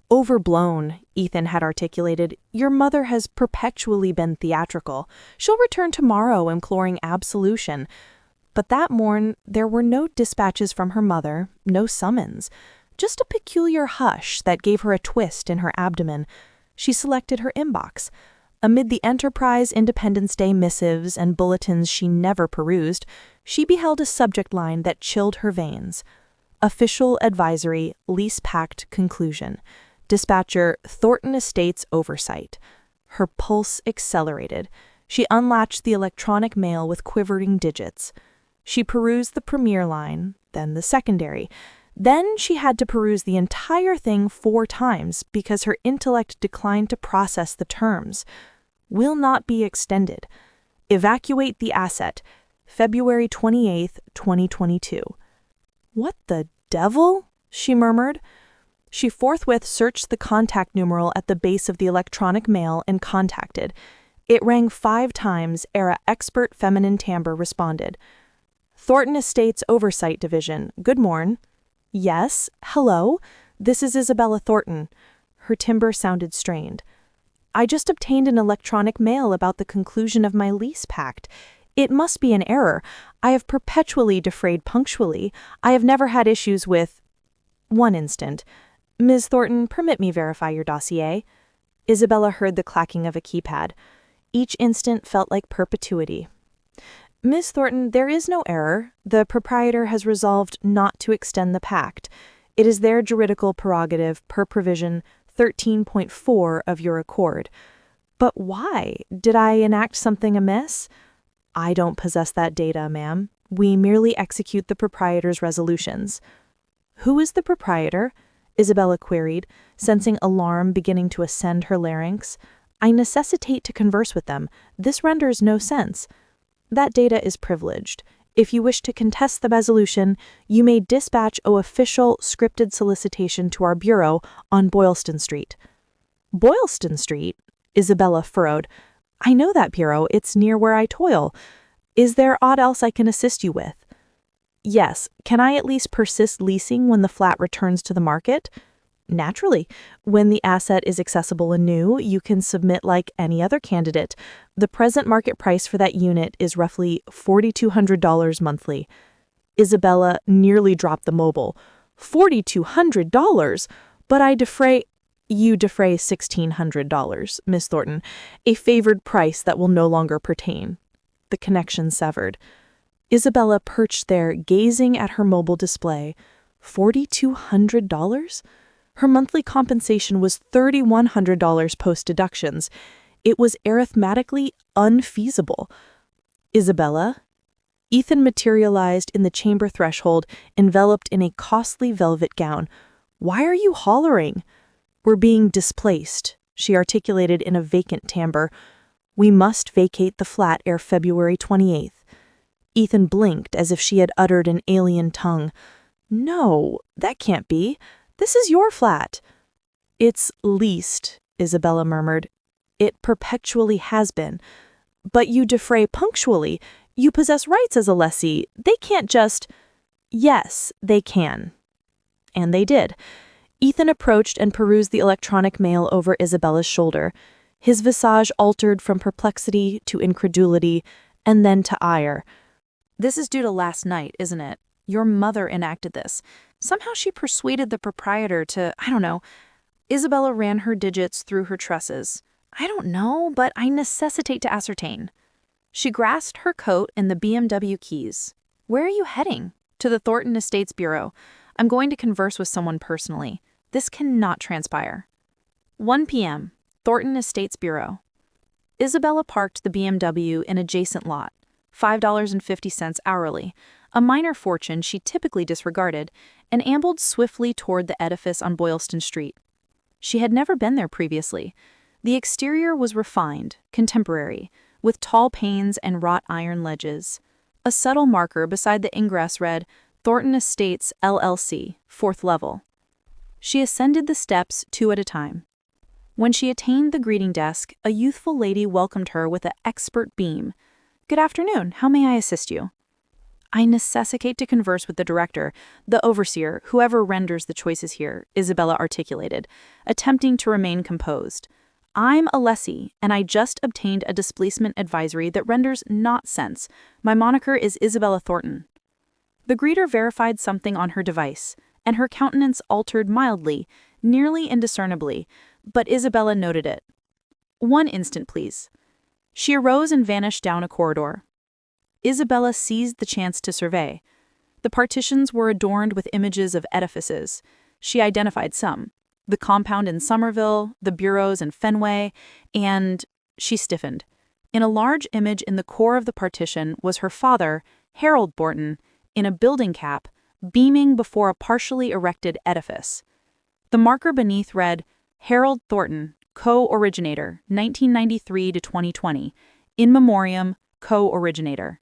"Overblown," Ethan had articulated. "Your mother has perpetually been theatrical. She'll return tomorrow imploring absolution." But that morn, there were no dispatches from her mother, no summons. Just a peculiar hush that gave her a twist in her abdomen. She selected her inbox. Amid the Enterprise Independence Day missives and bulletins she never perused, she beheld a subject line that chilled her veins. Official Advisory, Lease Pact Conclusion. Dispatcher, Thornton Estates Oversight. Her pulse accelerated. She unlatched the electronic mail with quivering digits. She perused the premier line, then the secondary. Then she had to peruse the entire thing 4 times because her intellect declined to process the terms. Will not be extended. Evacuate the asset. February 28th, 2022. "What the devil?" she murmured. She forthwith searched the contact numeral at the base of the electronic mail and contacted. It rang 5 times ere a expert feminine timbre responded. "Thornton Estates Oversight Division. Good morn." "Yes. Hello. This is Isabella Thornton." Her timbre sounded strained. "I just obtained an electronic mail about the conclusion of my lease pact. It must be an error. I have perpetually defrayed punctually. I have never had issues with—" "One instant. Ms. Thornton, permit me verify your dossier." Isabella heard the clacking of a keypad. Each instant felt like perpetuity. "Ms. Thornton, there is no error. The proprietor has resolved not to extend the pact. It is their juridical prerogative per provision 13.4 of your accord." "But why? Did I enact something amiss?" "I don't possess that data, ma'am. We merely execute the proprietor's resolutions." "Who is the proprietor?" Isabella queried, sensing alarm beginning to ascend her larynx. I necessitate to converse with them. This renders no sense. That data is privileged. If you wish to contest the resolution, you may dispatch an official scripted solicitation to our bureau on Boylston Street. Boylston Street? Isabella furrowed. I know that bureau. It's near where I toil. Is there aught else I can assist you with? Yes. Can I at least persist leasing when the flat returns to the market? Naturally. When the asset is accessible and new, you can submit like any other candidate. The present market price for that unit is roughly $4,200 monthly. Isabella nearly dropped the mobile. $4,200? But I defray... You defray $1,600, Miss Thornton, a favored price that will no longer pertain. The connection severed. Isabella perched there, gazing at her mobile display. $4,200? Her monthly compensation was $3,100 post-deductions. It was arithmetically unfeasible. Isabella? Ethan materialized in the chamber threshold, enveloped in a costly velvet gown. Why are you hollering? We're being displaced, she articulated in a vacant timbre. We must vacate the flat ere February 28th. Ethan blinked as if she had uttered an alien tongue. No, that can't be. This is your flat. It's leased, Isabella murmured. It perpetually has been. But you defray punctually. You possess rights as a lessee. They can't just... Yes, they can. And they did. Ethan approached and perused the electronic mail over Isabella's shoulder. His visage altered from perplexity to incredulity, and then to ire. This is due to last night, isn't it? Your mother enacted this. Somehow she persuaded the proprietor to, I don't know. Isabella ran her digits through her tresses. I don't know, but I necessitate to ascertain. She grasped her coat and the BMW keys. Where are you heading? To the Thornton Estates Bureau. I'm going to converse with someone personally. This cannot transpire. 1 p.m., Thornton Estates Bureau. Isabella parked the BMW in adjacent lot, $5.50 hourly, a minor fortune she typically disregarded, and ambled swiftly toward the edifice on Boylston Street. She had never been there previously. The exterior was refined, contemporary, with tall panes and wrought iron ledges. A subtle marker beside the ingress read, Thornton Estates, LLC, 4th level. She ascended the steps 2 at a time. When she attained the greeting desk, a youthful lady welcomed her with an expert beam. Good afternoon, how may I assist you? I necessitate to converse with the director, the overseer, whoever renders the choices here, Isabella articulated, attempting to remain composed. I'm a lessee, and I just obtained a displacement advisory that renders not sense. My moniker is Isabella Thornton. The greeter verified something on her device, and her countenance altered mildly, nearly indiscernibly, but Isabella noted it. 1 instant, please. She arose and vanished down a corridor. Isabella seized the chance to survey. The partitions were adorned with images of edifices. She identified some. The compound in Somerville, the bureaus in Fenway, and she stiffened. In a large image in the core of the partition was her father, Harold Thornton, in a building cap, beaming before a partially erected edifice. The marker beneath read, Harold Thornton, co-originator, 1993 to 2020, in memoriam, co-originator.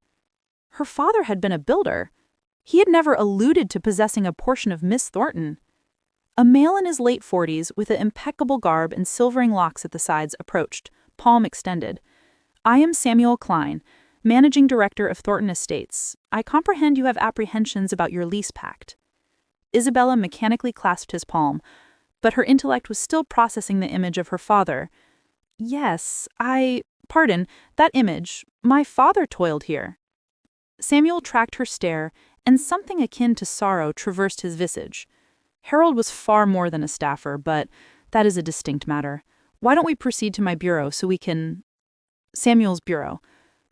Her father had been a builder. He had never alluded to possessing a portion of Miss Thornton. A male in his late 40s with an impeccable garb and silvering locks at the sides approached, palm extended. I am Samuel Klein, Managing Director of Thornton Estates. I comprehend you have apprehensions about your lease pact. Isabella mechanically clasped his palm, but her intellect was still processing the image of her father. Yes, pardon, that image. My father toiled here. Samuel tracked her stare, and something akin to sorrow traversed his visage. Harold was far more than a staffer, but that is a distinct matter. Why don't we proceed to my bureau so we can... Samuel's bureau.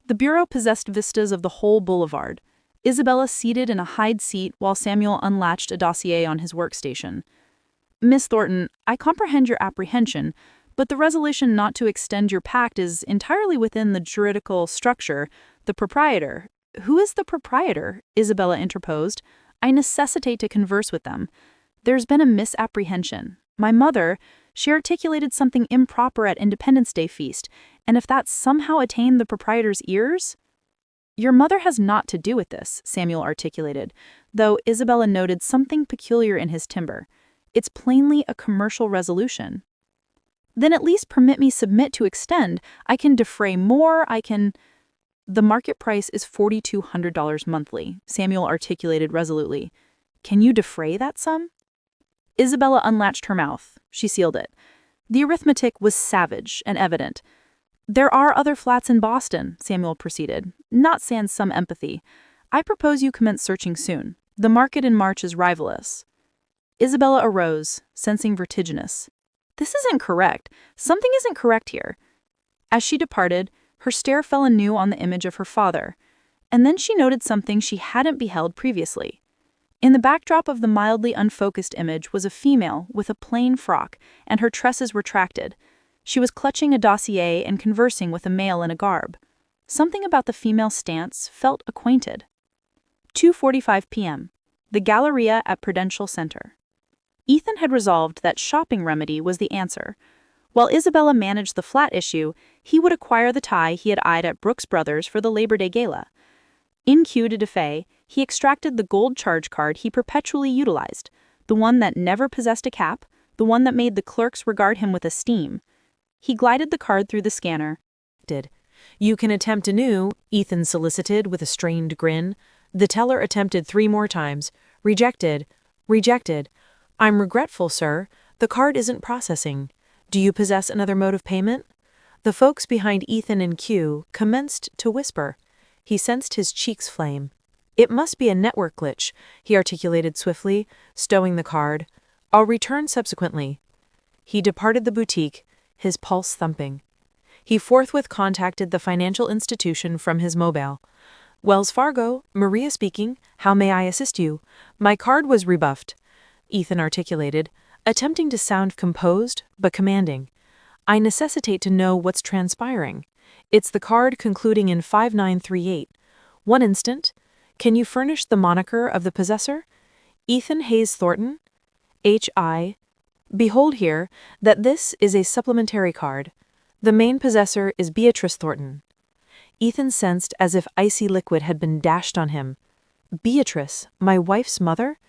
The bureau possessed vistas of the whole boulevard. Isabella seated in a hide seat while Samuel unlatched a dossier on his workstation. Miss Thornton, I comprehend your apprehension, but the resolution not to extend your pact is entirely within the juridical structure. The proprietor... Who is the proprietor? Isabella interposed. I necessitate to converse with them. There's been a misapprehension. My mother, she articulated something improper at Independence Day feast, and if that somehow attained the proprietor's ears? Your mother has naught to do with this, Samuel articulated, though Isabella noted something peculiar in his timbre. It's plainly a commercial resolution. Then at least permit me submit to extend. I can defray more, I can... The market price is $4,200 monthly, Samuel articulated resolutely. Can you defray that sum? Isabella unlatched her mouth. She sealed it. The arithmetic was savage and evident. There are other flats in Boston, Samuel proceeded, not sans some empathy. I propose you commence searching soon. The market in March is rivalous. Isabella arose, sensing vertiginous. This isn't correct. Something isn't correct here. As she departed, her stare fell anew on the image of her father, and then she noted something she hadn't beheld previously. In the backdrop of the mildly unfocused image was a female with a plain frock, and her tresses retracted. She was clutching a dossier and conversing with a male in a garb. Something about the female stance felt acquainted. 2:45 p.m. The Galleria at Prudential Center. Ethan had resolved that shopping remedy was the answer. While Isabella managed the flat issue, he would acquire the tie he had eyed at Brooks Brothers for the Labor Day Gala. In queue to defay, he extracted the gold charge card he perpetually utilized, the one that never possessed a cap, the one that made the clerks regard him with esteem. He glided the card through the scanner. You can attempt anew, Ethan solicited with a strained grin. The teller attempted 3 more times. Rejected. Rejected. I'm regretful, sir. The card isn't processing. Do you possess another mode of payment? The folks behind Ethan in queue commenced to whisper. He sensed his cheeks flame. It must be a network glitch, he articulated swiftly, stowing the card. I'll return subsequently. He departed the boutique, his pulse thumping. He forthwith contacted the financial institution from his mobile. Wells Fargo, Maria speaking. How may I assist you? My card was rebuffed, Ethan articulated, attempting to sound composed but commanding. I necessitate to know what's transpiring. It's the card concluding in 5938. One instant. Can you furnish the moniker of the possessor? Ethan Hayes Thornton? H.I. Behold here that this is a supplementary card. The main possessor is Beatrice Thornton. Ethan sensed as if icy liquid had been dashed on him. Beatrice, my wife's mother?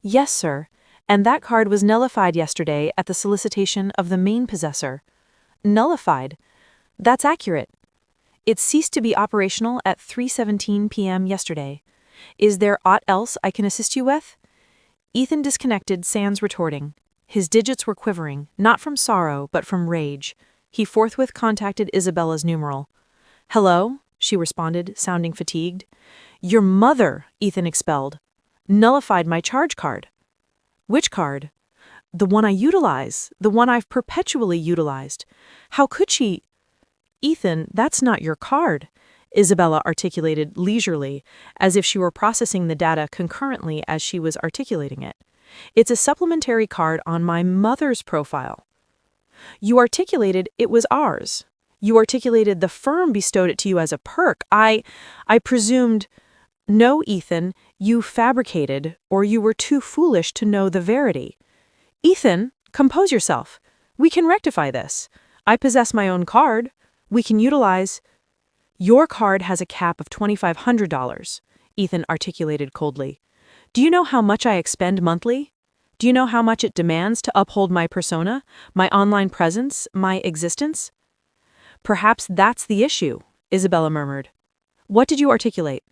Yes, sir, and that card was nullified yesterday at the solicitation of the main possessor. Nullified? That's accurate. It ceased to be operational at 3:17 p.m. yesterday. Is there aught else I can assist you with? Ethan disconnected, sans retorting. His digits were quivering, not from sorrow, but from rage. He forthwith contacted Isabella's numeral. Hello, she responded, sounding fatigued. Your mother, Ethan expelled. Nullified my charge card. Which card? The one I utilize, the one I've perpetually utilized. How could she? Ethan, that's not your card, Isabella articulated leisurely, as if she were processing the data concurrently as she was articulating it. It's a supplementary card on my mother's profile. You articulated it was ours. You articulated the firm bestowed it to you as a perk. I presumed... No, Ethan, you fabricated, or you were too foolish to know the verity. Ethan, compose yourself. We can rectify this. I possess my own card. We can utilize... Your card has a cap of $2,500, Ethan articulated coldly. Do you know how much I expend monthly? Do you know how much it demands to uphold my persona, my online presence, my existence? Perhaps that's the issue, Isabella murmured. What did you articulate?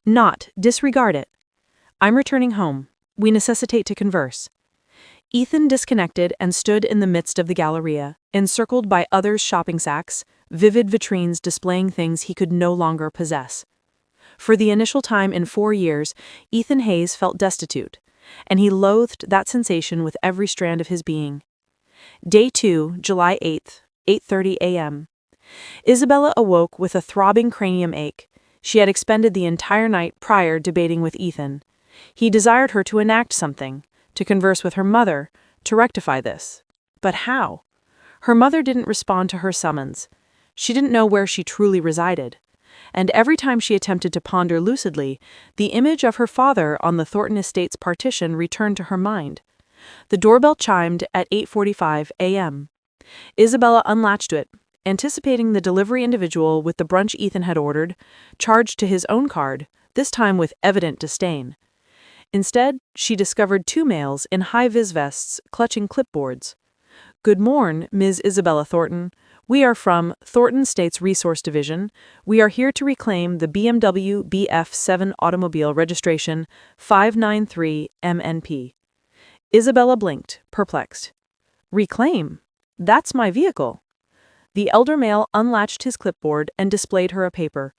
Not, disregard it. I'm returning home. We necessitate to converse. Ethan disconnected and stood in the midst of the Galleria, encircled by others' shopping sacks, vivid vitrines displaying things he could no longer possess. For the initial time in 4 years, Ethan Hayes felt destitute, and he loathed that sensation with every strand of his being. Day 2, July 8th, 8:30 a.m. Isabella awoke with a throbbing cranium ache. She had expended the entire night prior debating with Ethan. He desired her to enact something, to converse with her mother, to rectify this. But how? Her mother didn't respond to her summons. She didn't know where she truly resided. And every time she attempted to ponder lucidly, the image of her father on the Thornton estate's partition returned to her mind. The doorbell chimed at 8:45 a.m. Isabella unlatched it, anticipating the delivery individual with the brunch Ethan had ordered, charged to his own card, this time with evident disdain. Instead, she discovered two males in high-vis vests clutching clipboards. "Good morn, Ms. Isabella Thornton. We are from Thornton States Resource Division. We are here to reclaim the BMW BF7 automobile registration 593 MNP. Isabella blinked, perplexed. "Reclaim? That's my vehicle." The elder male unlatched his clipboard and displayed her a paper.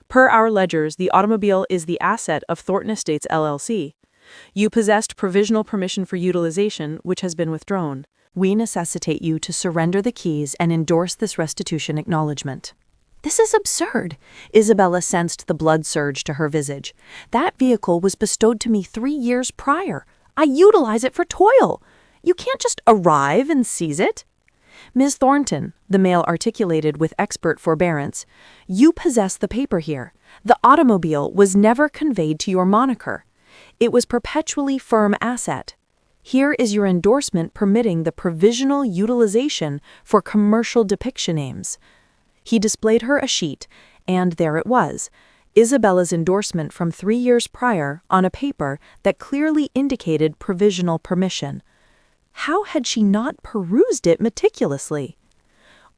"Per our ledgers, the automobile is the asset of Thornton Estates LLC. You possessed provisional permission for utilization, which has been withdrawn. We necessitate you to surrender the keys and endorse this restitution acknowledgement." This is absurd. Isabella sensed the blood surge to her visage. That vehicle was bestowed to me 3 years prior. I utilize it for toil. You can't just arrive and seize it. "Ms. Thornton," the male articulated with expert forbearance, "you possess the paper here. The automobile was never conveyed to your moniker. It was perpetually firm asset. Here is your endorsement permitting the provisional utilization for commercial depiction aims." He displayed her a sheet, and there it was, Isabella's endorsement from 3 years prior on a paper that clearly indicated provisional permission. How had she not perused it meticulously?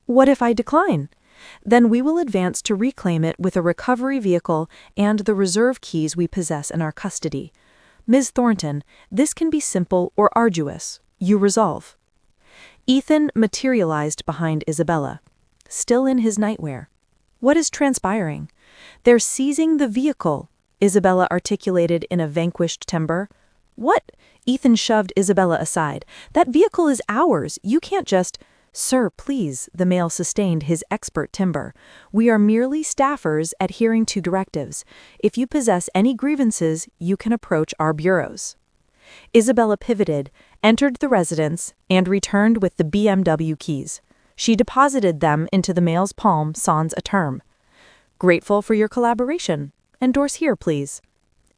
"What if I decline? Then we will advance to reclaim it with a recovery vehicle and the reserve keys we possess in our custody. Ms. Thornton, this can be simple or arduous. You resolve." Ethan materialized behind Isabella, still in his nightwear. "What is transpiring?" "They're seizing the vehicle," Isabella articulated in a vanquished timbre. "What?" Ethan shoved Isabella aside. "That vehicle is ours. You can't just—" "Sir, please," the male sustained his expert timbre. "We are merely staffers adhering to directives. If you possess any grievances, you can approach our bureaus." Isabella pivoted, entered the residence, and returned with the BMW keys. She deposited them into the male's palm sans a term. "Grateful for your collaboration. Endorse here, please."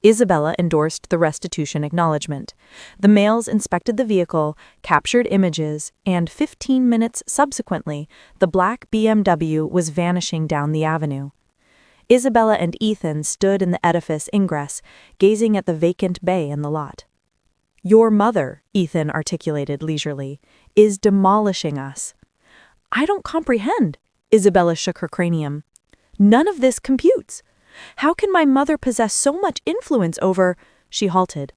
Isabella endorsed the restitution acknowledgement. The males inspected the vehicle, captured images, and 15 minutes subsequently, the black BMW was vanishing down the avenue. Isabella and Ethan stood in the edifice ingress, gazing at the vacant bay in the lot. "Your mother," Ethan articulated leisurely, "is demolishing us." "I don't comprehend." Isabella shook her cranium. "None of this computes. How can my mother possess so much influence over—" She halted.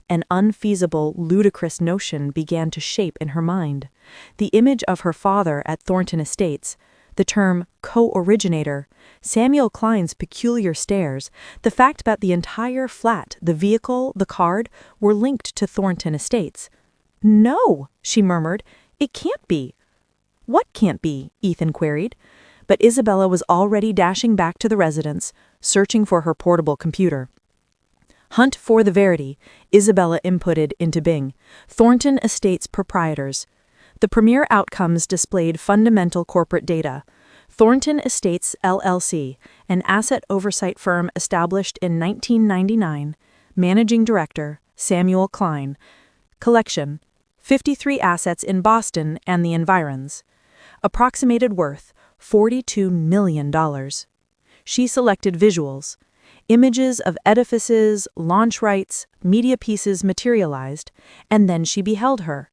An unfeasible, ludicrous notion began to shape in her mind. The image of her father at Thornton Estates, the term co-originator, Samuel Klein's peculiar stares, the fact that the entire flat, the vehicle, the card, were linked to Thornton Estates. "No," she murmured, "it can't be." "What can't be?" Ethan queried. But Isabella was already dashing back to the residence, searching for her portable computer. "Hunt for the verity," Isabella inputted into Bing. "Thornton Estates proprietors." The premier outcomes displayed fundamental corporate data. Thornton Estates LLC, an asset oversight firm established in 1999. Managing Director, Samuel Klein. Collection, 53 assets in Boston and the environs. Approximated worth, $42 million. She selected visuals. Images of edifices, launch rights, media pieces materialized, and then she beheld her.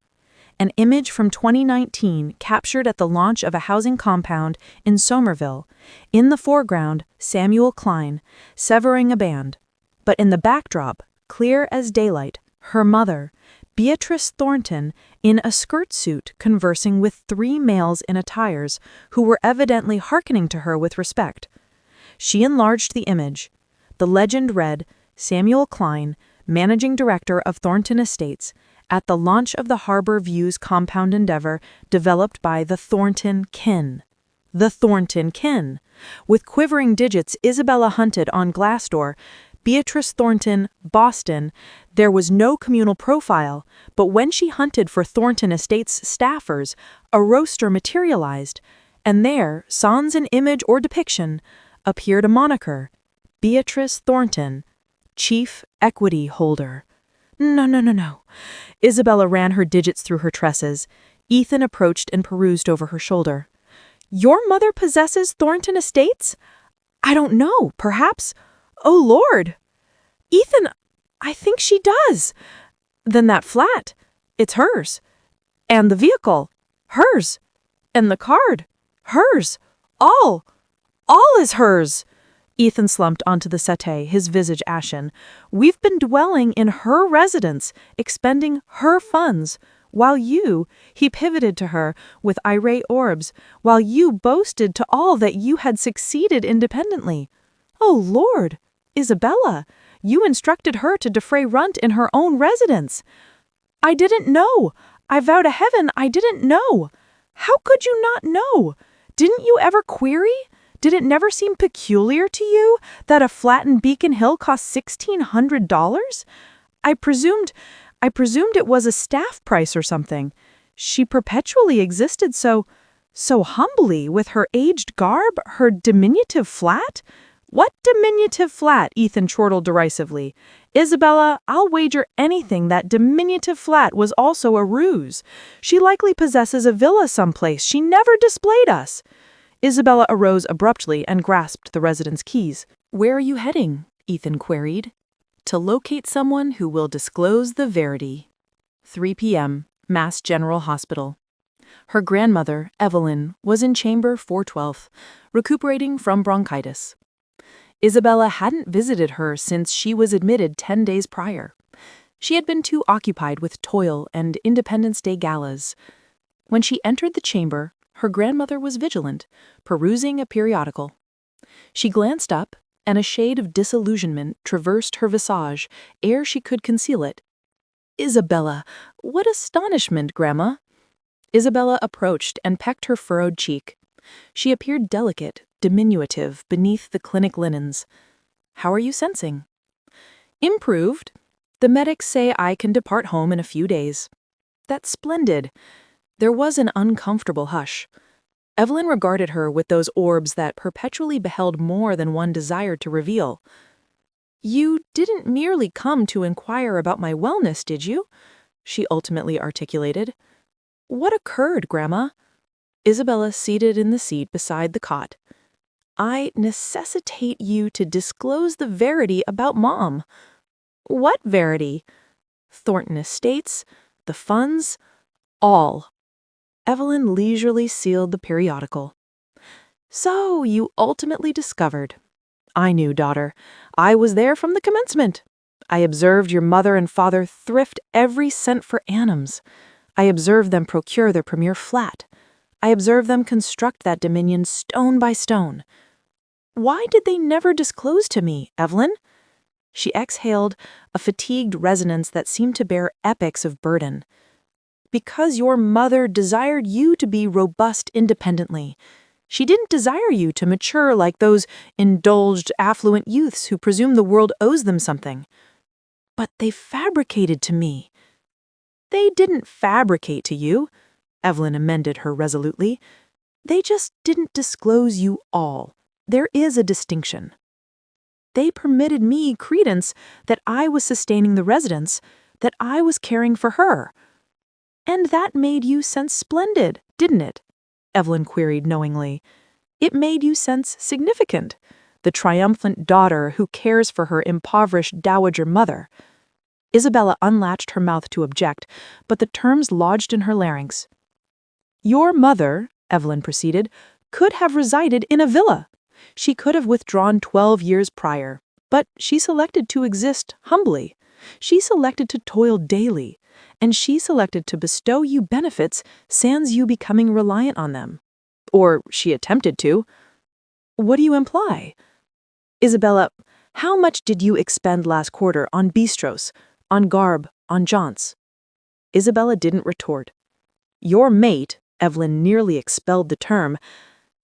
An image from 2019 captured at the launch of a housing compound in Somerville. In the foreground, Samuel Klein, severing a band. But in the backdrop, clear as daylight, her mother, Beatrice Thornton, in a skirt suit conversing with 3 males in attires who were evidently hearkening to her with respect. She enlarged the image. The legend read, "Samuel Klein, Managing Director of Thornton Estates, at the launch of the Harbor Views compound endeavor developed by the Thornton Kin." The Thornton Kin. With quivering digits, Isabella hunted on Glassdoor, Beatrice Thornton, Boston. There was no communal profile, but when she hunted for Thornton Estates staffers, a roster materialized, and there, sans an image or depiction, appeared a moniker, Beatrice Thornton, Chief Equity Holder. No, no, no, no. Isabella ran her digits through her tresses. Ethan approached and perused over her shoulder. Your mother possesses Thornton Estates? I don't know, perhaps. Oh, Lord. Ethan, I think she does. Then that flat, it's hers. And the vehicle, hers. And the card, hers. All is hers. Ethan slumped onto the settee, his visage ashen. We've been dwelling in her residence, expending her funds, while you, he pivoted to her with irate orbs, while you boasted to all that you had succeeded independently. Oh, Lord! Isabella, you instructed her to defray rent in her own residence. I didn't know. I vow to heaven I didn't know. How could you not know? Didn't you ever query? Did it never seem peculiar to you that a flat in Beacon Hill cost $1,600? I presumed it was a staff price or something. She perpetually existed so humbly with her aged garb, her diminutive flat. What diminutive flat? Ethan chortled derisively. Isabella, I'll wager anything that diminutive flat was also a ruse. She likely possesses a villa someplace. She never displayed us. Isabella arose abruptly and grasped the resident's keys. Where are you heading? Ethan queried. To locate someone who will disclose the verity. 3 p.m., Mass General Hospital. Her grandmother, Evelyn, was in chamber 412, recuperating from bronchitis. Isabella hadn't visited her since she was admitted 10 days prior. She had been too occupied with toil and Independence Day galas. When she entered the chamber, her grandmother was vigilant, perusing a periodical. She glanced up, and a shade of disillusionment traversed her visage ere she could conceal it. Isabella, what astonishment, Grandma! Isabella approached and pecked her furrowed cheek. She appeared delicate, diminutive, beneath the clinic linens. How are you sensing? Improved. The medics say I can depart home in a few days. That's splendid. There was an uncomfortable hush. Evelyn regarded her with those orbs that perpetually beheld more than one desired to reveal. You didn't merely come to inquire about my wellness, did you? She ultimately articulated. What occurred, Grandma? Isabella seated in the seat beside the cot. I necessitate you to disclose the verity about Mom. What verity? Thornton Estates, the funds, all. Evelyn leisurely sealed the periodical. So you ultimately discovered. I knew, daughter. I was there from the commencement. I observed your mother and father thrift every cent for annums. I observed them procure their premier flat. I observed them construct that dominion stone by stone. Why did they never disclose to me, Evelyn? She exhaled, a fatigued resonance that seemed to bear epics of burden. Because your mother desired you to be robust independently. She didn't desire you to mature like those indulged, affluent youths who presume the world owes them something. But they fabricated to me. They didn't fabricate to you, Evelyn amended her resolutely. They just didn't disclose you all. There is a distinction. They permitted me credence that I was sustaining the residence, that I was caring for her. And that made you sense splendid, didn't it? Evelyn queried knowingly. It made you sense significant, the triumphant daughter who cares for her impoverished dowager mother. Isabella unlatched her mouth to object, but the terms lodged in her larynx. Your mother, Evelyn proceeded, could have resided in a villa. She could have withdrawn 12 years prior, but she selected to exist humbly. She selected to toil daily, and she selected to bestow you benefits sans you becoming reliant on them. Or she attempted to. What do you imply? Isabella, how much did you expend last quarter on bistros, on garb, on jaunts? Isabella didn't retort. Your mate, Evelyn nearly expelled the term,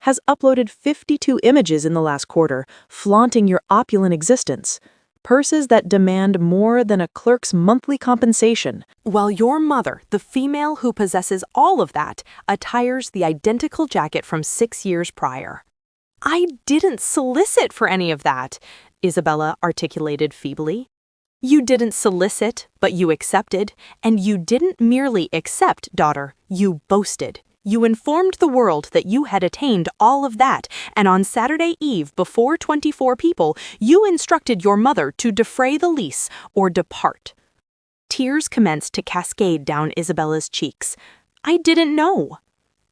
has uploaded 52 images in the last quarter, flaunting your opulent existence. Purses that demand more than a clerk's monthly compensation. While your mother, the female who possesses all of that, attires the identical jacket from 6 years prior. I didn't solicit for any of that, Isabella articulated feebly. You didn't solicit, but you accepted. And you didn't merely accept, daughter, you boasted. You informed the world that you had attained all of that, and on Saturday Eve, before 24 people, you instructed your mother to defray the lease or depart. Tears commenced to cascade down Isabella's cheeks. I didn't know.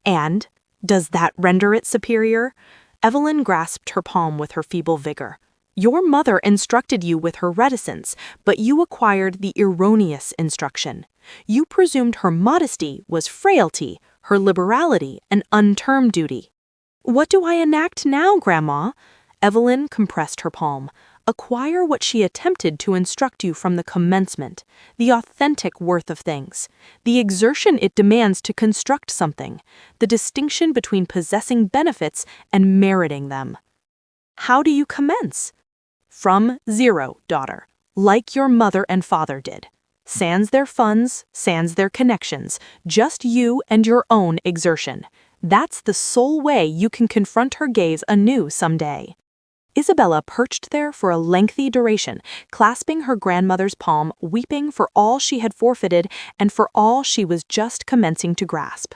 And, does that render it superior? Evelyn grasped her palm with her feeble vigor. Your mother instructed you with her reticence, but you acquired the erroneous instruction. You presumed her modesty was frailty, her liberality an untermed duty. What do I enact now, Grandma? Evelyn compressed her palm. Acquire what she attempted to instruct you from the commencement, the authentic worth of things, the exertion it demands to construct something, the distinction between possessing benefits and meriting them. How do you commence? From zero, daughter, like your mother and father did. Sans their funds, sans their connections, just you and your own exertion. That's the sole way you can confront her gaze anew someday. Isabella perched there for a lengthy duration, clasping her grandmother's palm, weeping for all she had forfeited and for all she was just commencing to grasp.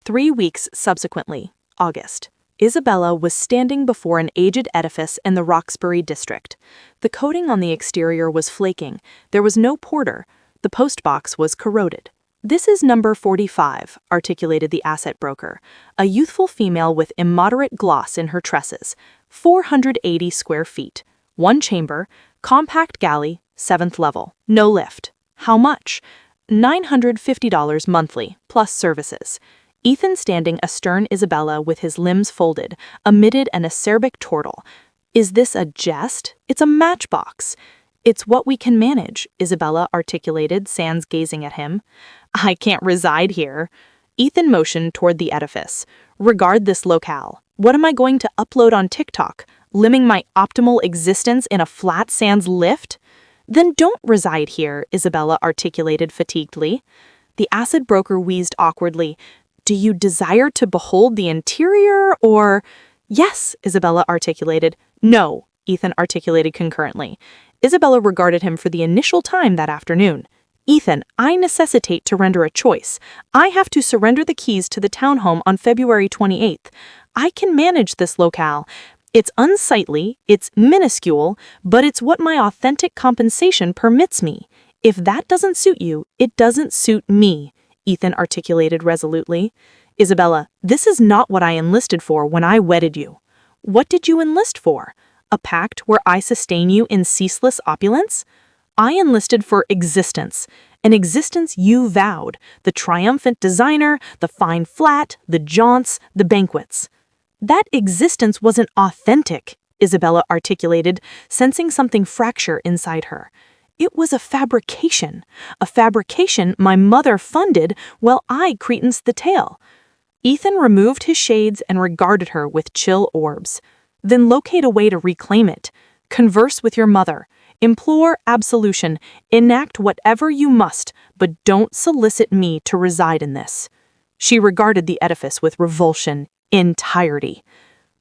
3 weeks subsequently, August, Isabella was standing before an aged edifice in the Roxbury district. The coating on the exterior was flaking. There was no porter. The postbox was corroded. This is number 45, articulated the asset broker, a youthful female with immoderate gloss in her tresses, 480 square feet, 1 chamber, compact galley, 7th level, no lift. How much? $950 monthly, plus services. Ethan, standing astern Isabella with his limbs folded, emitted an acerbic chortle. Is this a jest? It's a matchbox. It's what we can manage, Isabella articulated, sans gazing at him. I can't reside here. Ethan motioned toward the edifice. Regard this locale. What am I going to upload on TikTok? Living my optimal existence in a flat sans lift? Then don't reside here, Isabella articulated fatiguedly. The acid broker wheezed awkwardly. Do you desire to behold the interior, or— Yes, Isabella articulated. No, Ethan articulated concurrently. Isabella regarded him for the initial time that afternoon. Ethan, I necessitate to render a choice. I have to surrender the keys to the townhome on February 28th. I can manage this locale. It's unsightly, it's minuscule, but it's what my authentic compensation permits me. If that doesn't suit you, it doesn't suit me, Ethan articulated resolutely. Isabella, this is not what I enlisted for when I wedded you. What did you enlist for? A pact where I sustain you in ceaseless opulence? I enlisted for existence, an existence you vowed, the triumphant designer, the fine flat, the jaunts, the banquets. That existence wasn't authentic, Isabella articulated, sensing something fracture inside her. It was a fabrication my mother funded while I cretinced the tale. Ethan removed his shades and regarded her with chill orbs. Then locate a way to reclaim it. Converse with your mother. Implore absolution. Enact whatever you must, but don't solicit me to reside in this. She regarded the edifice with revulsion entirety.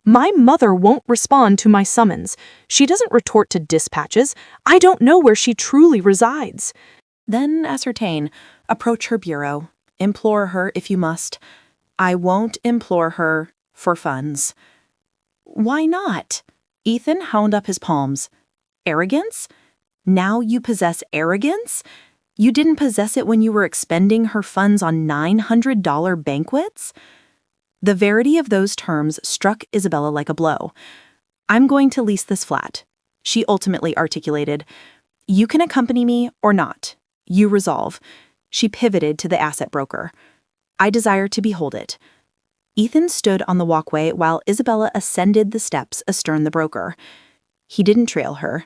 My mother won't respond to my summons. She doesn't retort to dispatches. I don't know where she truly resides. Then ascertain. Approach her bureau. Implore her if you must. I won't implore her for funds. Why not? Ethan wound up his palms. Arrogance? Now you possess arrogance? You didn't possess it when you were expending her funds on $900 banquets? The verity of those terms struck Isabella like a blow. I'm going to lease this flat, she ultimately articulated. You can accompany me or not. You resolve. She pivoted to the asset broker. I desire to behold it. Ethan stood on the walkway while Isabella ascended the steps astern the broker. He didn't trail her.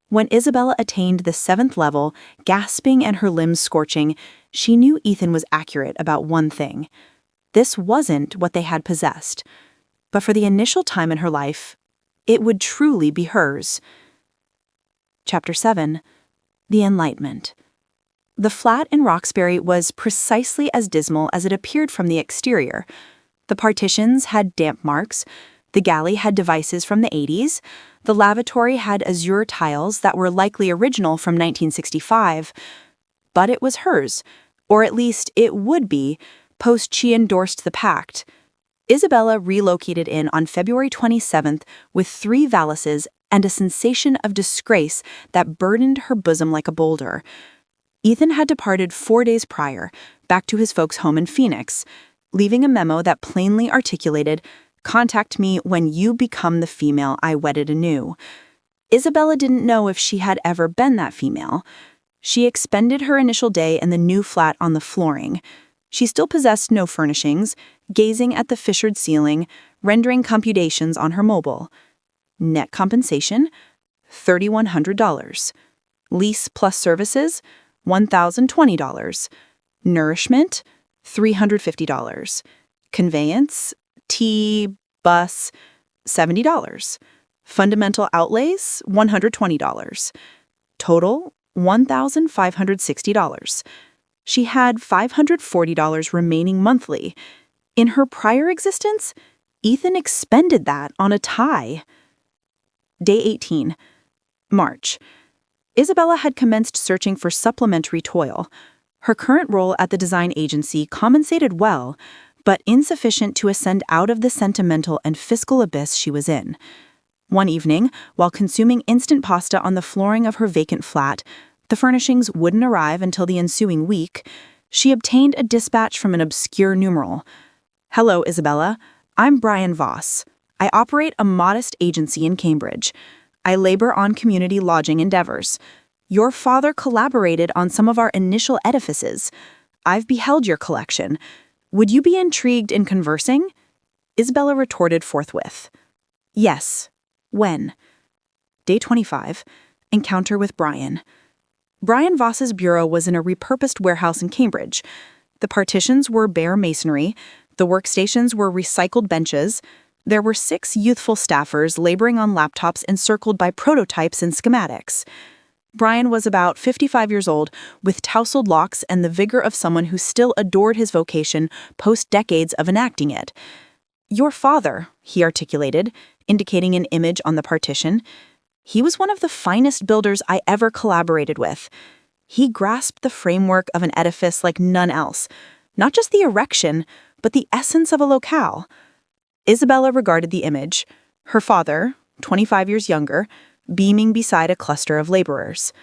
When Isabella attained the 7th level, gasping and her limbs scorching, she knew Ethan was accurate about one thing. This wasn't what they had possessed. But for the initial time in her life, it would truly be hers. Chapter 7. The Enlightenment. The flat in Roxbury was precisely as dismal as it appeared from the exterior. The partitions had damp marks. The galley had devices from the 80s. The lavatory had azure tiles that were likely original from 1965. But it was hers, or at least it would be, post she endorsed the pact. Isabella relocated in on February 27th with 3 valises and a sensation of disgrace that burdened her bosom like a boulder. Ethan had departed 4 days prior, back to his folks' home in Phoenix, leaving a memo that plainly articulated, "Contact me when you become the female I wedded anew." Isabella didn't know if she had ever been that female. She expended her initial day in the new flat on the flooring. She still possessed no furnishings, gazing at the fissured ceiling, rendering computations on her mobile. Net compensation, $3,100. Lease plus services, $1,020. Nourishment, $350. Conveyance, bus, $70. Fundamental outlays, $120. Total, $1,560. She had $540 remaining monthly. In her prior existence, Ethan expended that on a tie. Day 18. March. Isabella had commenced searching for supplementary toil. Her current role at the design agency compensated well, but insufficient to ascend out of the sentimental and fiscal abyss she was in. One evening, while consuming instant pasta on the flooring of her vacant flat, the furnishings wouldn't arrive until the ensuing week, she obtained a dispatch from an obscure numeral. "Hello, Isabella. I'm Brian Voss. I operate a modest agency in Cambridge. I labor on community lodging endeavors. Your father collaborated on some of our initial edifices. I've beheld your collection. Would you be intrigued in conversing?" Isabella retorted forthwith. "Yes. When?" Day 25. Encounter with Brian. Brian Voss's bureau was in a repurposed warehouse in Cambridge. The partitions were bare masonry. The workstations were recycled benches. There were 6 youthful staffers laboring on laptops encircled by prototypes and schematics. Brian was about 55 years old, with tousled locks and the vigor of someone who still adored his vocation post-decades of enacting it. "Your father," he articulated, indicating an image on the partition. "He was one of the finest builders I ever collaborated with. He grasped the framework of an edifice like none else, not just the erection, but the essence of a locale." Isabella regarded the image, her father, 25 years younger, beaming beside a cluster of laborers.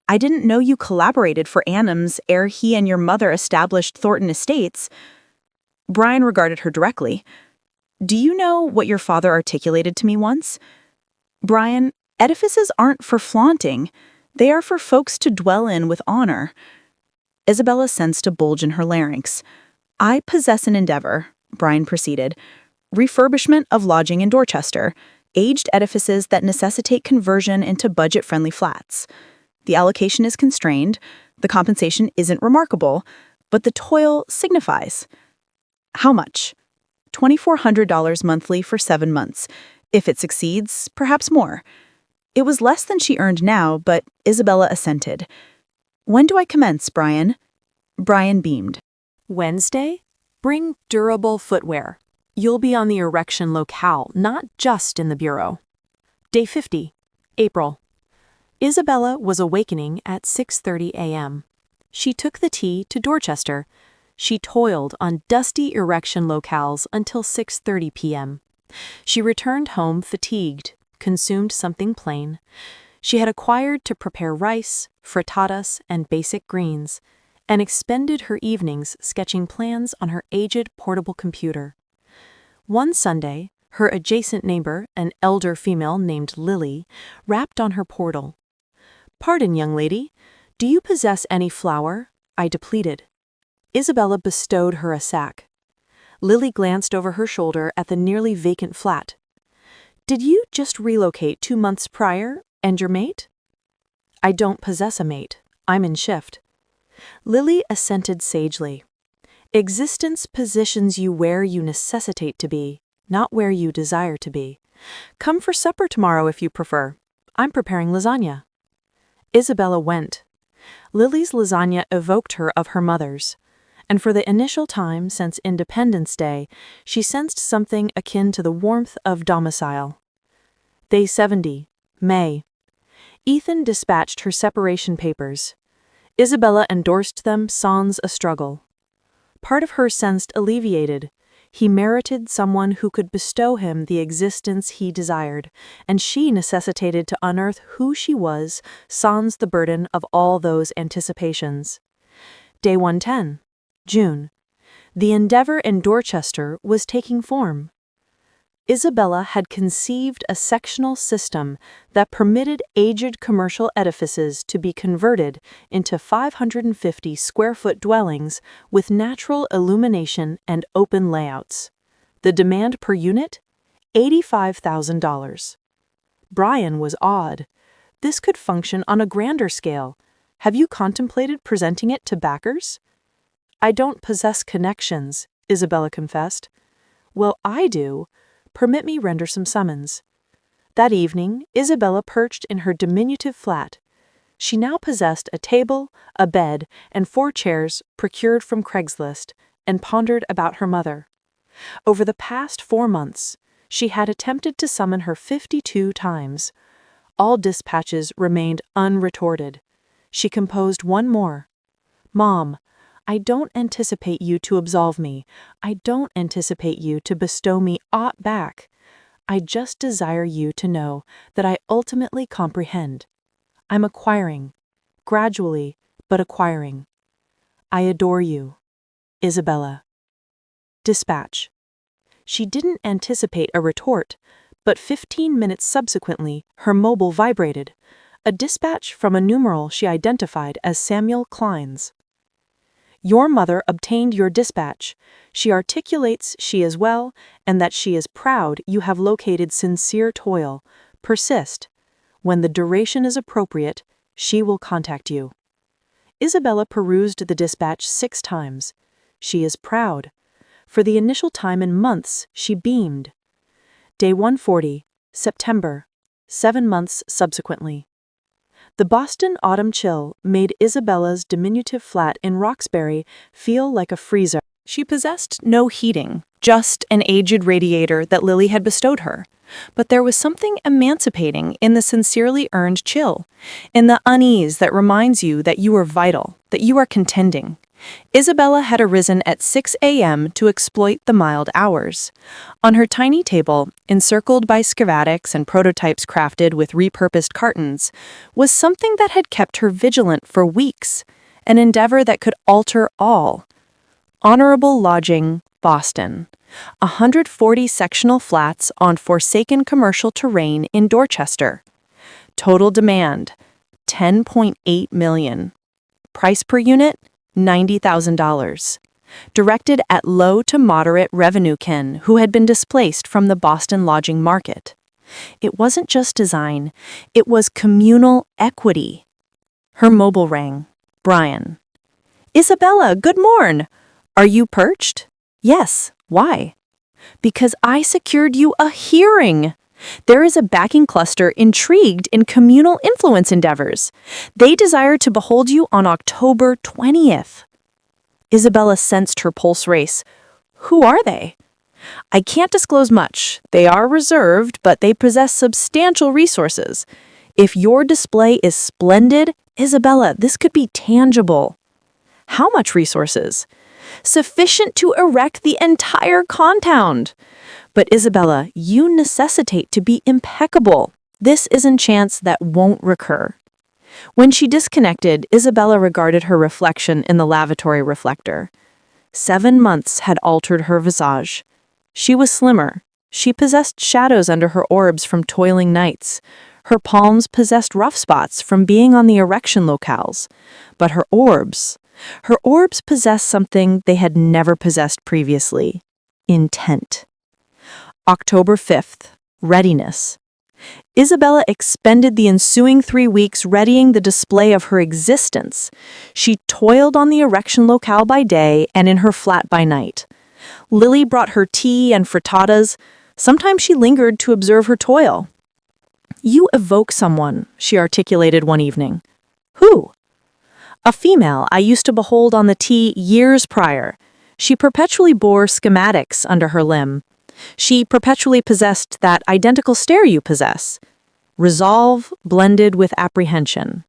"I didn't know you collaborated for Annams ere he and your mother established Thornton Estates." Brian regarded her directly. "Do you know what your father articulated to me once? Brian, edifices aren't for flaunting. They are for folks to dwell in with honor." Isabella sensed a bulge in her larynx. "I possess an endeavor," Brian proceeded. "Refurbishment of lodging in Dorchester. Aged edifices that necessitate conversion into budget-friendly flats. The allocation is constrained, the compensation isn't remarkable, but the toil signifies." "How much?" $2,400 monthly for 7 months. If it succeeds, perhaps more. It was less than she earned now, but Isabella assented. "When do I commence, Brian?" Brian beamed. Wednesday? Bring durable footwear. You'll be on the erection locale, not just in the bureau. Day 50. April. Isabella was awakening at 6:30 a.m. She took the T to Dorchester. She toiled on dusty erection locales until 6:30 p.m. She returned home fatigued, consumed something plain. She had acquired to prepare rice, frittatas, and basic greens, and expended her evenings sketching plans on her aged portable computer. One Sunday, her adjacent neighbor, an elder female named Lily, rapped on her portal. "Pardon, young lady, do you possess any flour?" I depleted. Isabella bestowed her a sack. Lily glanced over her shoulder at the nearly vacant flat. "Did you just relocate 2 months prior, and your mate?" "I don't possess a mate. I'm in shift." Lily assented sagely. "Existence positions you where you necessitate to be, not where you desire to be. Come for supper tomorrow if you prefer. I'm preparing lasagna." Isabella went. Lily's lasagna evoked her of her mother's. and for the initial time since Independence Day, she sensed something akin to the warmth of domicile. Day 70, May. Ethan dispatched her separation papers. Isabella endorsed them sans a struggle. Part of her sensed alleviated. He merited someone who could bestow him the existence he desired, and she necessitated to unearth who she was sans the burden of all those anticipations. Day 110, June. The endeavor in Dorchester was taking form. Isabella had conceived a sectional system that permitted aged commercial edifices to be converted into 550-square-foot dwellings with natural illumination and open layouts. The demand per unit? $85,000. Brian was awed. This could function on a grander scale. Have you contemplated presenting it to backers? I don't possess connections, Isabella confessed. Well, I do. Permit me render some summons. That evening, Isabella perched in her diminutive flat. She now possessed a table, a bed, and 4 chairs procured from Craigslist, and pondered about her mother. Over the past 4 months, she had attempted to summon her 52 times. All dispatches remained unretorted. She composed one more. Mom, I don't anticipate you to absolve me. I don't anticipate you to bestow me aught back. I just desire you to know that I ultimately comprehend. I'm acquiring, gradually, but acquiring. I adore you. Isabella. Dispatch. She didn't anticipate a retort, but 15 minutes subsequently, her mobile vibrated. A dispatch from a numeral she identified as Samuel Klein's. Your mother obtained your dispatch. She articulates she is well, and that she is proud you have located sincere toil. Persist. When the duration is appropriate, she will contact you. Isabella perused the dispatch 6 times. She is proud. For the initial time in months, she beamed. Day 140, September. 7 months subsequently. The Boston autumn chill made Isabella's diminutive flat in Roxbury feel like a freezer. She possessed no heating, just an aged radiator that Lily had bestowed her. But there was something emancipating in the sincerely earned chill, in the unease that reminds you that you are vital, that you are contending. Isabella had arisen at 6 a.m. to exploit the mild hours. On her tiny table, encircled by schematics and prototypes crafted with repurposed cartons, was something that had kept her vigilant for weeks, an endeavor that could alter all. Honorable Lodging, Boston. 140 sectional flats on forsaken commercial terrain in Dorchester. Total demand, $10.8 million. Price per unit, $90,000. Directed at low to moderate revenue kin who had been displaced from the Boston lodging market. It wasn't just design, it was communal equity. Her mobile rang. Brian. Isabella, good morn. Are you perched? Yes. Why? Because I secured you a hearing. There is a backing cluster intrigued in communal influence endeavors. They desire to behold you on October 20th. Isabella sensed her pulse race. Who are they? I can't disclose much. They are reserved, but they possess substantial resources. If your display is splendid, Isabella, this could be tangible. How much resources? Sufficient to erect the entire compound. But Isabella, you necessitate to be impeccable. This is a chance that won't recur. When she disconnected, Isabella regarded her reflection in the lavatory reflector. 7 months had altered her visage. She was slimmer. She possessed shadows under her orbs from toiling nights. Her palms possessed rough spots from being on the erection locales. But her orbs possessed something they had never possessed previously. Intent. October 5th. Readiness. Isabella expended the ensuing 3 weeks readying the display of her existence. She toiled on the erection locale by day and in her flat by night. Lily brought her tea and frittatas. Sometimes she lingered to observe her toil. You evoke someone, she articulated one evening. Who? A female I used to behold on the T years prior. She perpetually bore schematics under her limb. She perpetually possessed that identical stare you possess. Resolve blended with apprehension.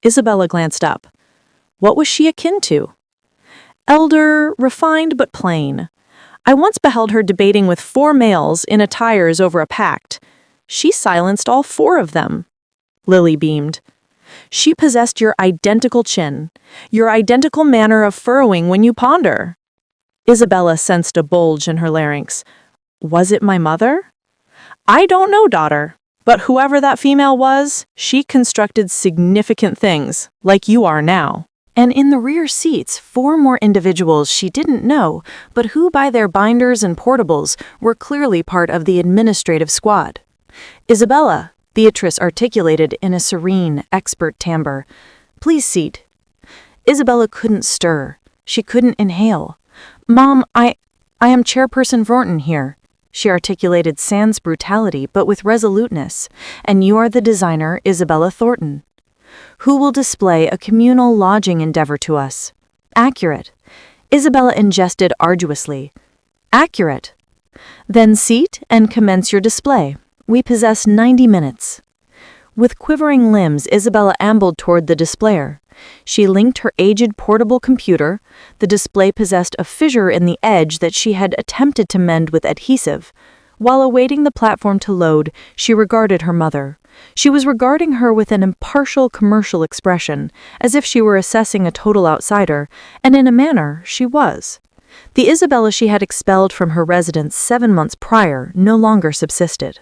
Isabella glanced up. What was she akin to? Elder, refined but plain. I once beheld her debating with 4 males in attires over a pact. She silenced all 4 of them. Lily beamed. She possessed your identical chin, your identical manner of furrowing when you ponder. Isabella sensed a bulge in her larynx. Was it my mother? I don't know, daughter, but whoever that female was, she constructed significant things, like you are now. And in the rear seats, 4 more individuals she didn't know, but who by their binders and portables were clearly part of the administrative squad. Isabella, Beatrice articulated in a serene, expert timbre. Please seat. Isabella couldn't stir. She couldn't inhale. Mom, I am Chairperson Thornton here, she articulated sans brutality but with resoluteness, and you are the designer, Isabella Thornton. Who will display a communal lodging endeavor to us? Accurate. Isabella ingested arduously. Accurate. Then seat and commence your display. We possess 90 minutes. With quivering limbs, Isabella ambled toward the displayer. She linked her aged portable computer. The display possessed a fissure in the edge that she had attempted to mend with adhesive. While awaiting the platform to load, she regarded her mother. She was regarding her with an impartial commercial expression, as if she were assessing a total outsider, and in a manner she was. The Isabella she had expelled from her residence 7 months prior no longer subsisted.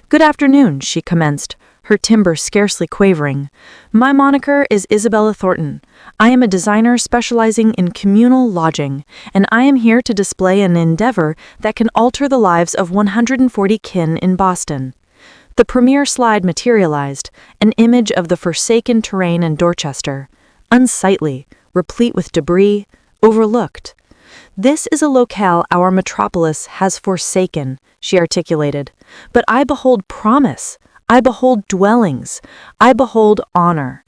Good afternoon, she commenced, her timbre scarcely quavering. My moniker is Isabella Thornton. I am a designer specializing in communal lodging, and I am here to display an endeavor that can alter the lives of 140 kin in Boston. The premiere slide materialized, an image of the forsaken terrain in Dorchester, unsightly, replete with debris, overlooked. This is a locale our metropolis has forsaken, she articulated. But I behold promise. I behold dwellings. I behold honor.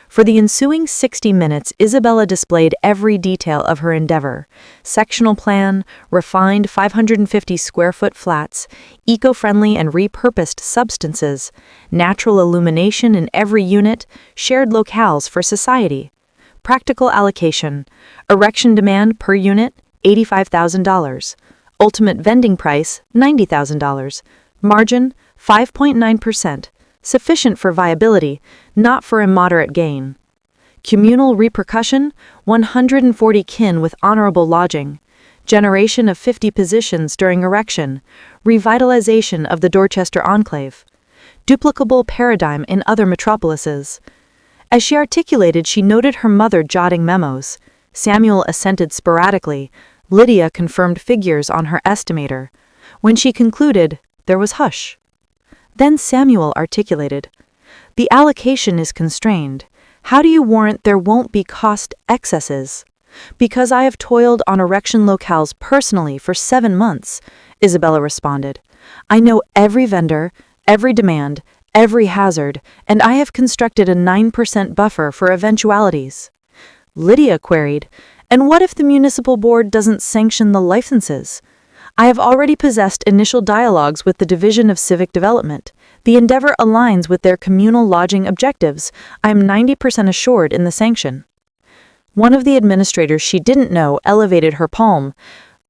For the ensuing 60 minutes, Isabella displayed every detail of her endeavor. Sectional plan, refined 550-square-foot flats, eco-friendly and repurposed substances, natural illumination in every unit, shared locales for society. Practical allocation. Erection demand per unit, $85,000. Ultimate vending price, $90,000. Margin, 5.9%. Sufficient for viability, not for immoderate gain. Communal repercussion, 140 kin with honorable lodging. Generation of 50 positions during erection. Revitalization of the Dorchester enclave. Duplicable paradigm in other metropolises. As she articulated, she noted her mother jotting memos. Samuel assented sporadically. Lydia confirmed figures on her estimator. When she concluded, there was hush. Then Samuel articulated, the allocation is constrained. How do you warrant there won't be cost excesses? Because I have toiled on erection locales personally for 7 months, Isabella responded. I know every vendor, every demand, every hazard, and I have constructed a 9% buffer for eventualities. Lydia queried, and what if the municipal board doesn't sanction the licenses? I have already possessed initial dialogues with the Division of Civic Development. The endeavor aligns with their communal lodging objectives. I am 90% assured in the sanction. One of the administrators she didn't know elevated her palm.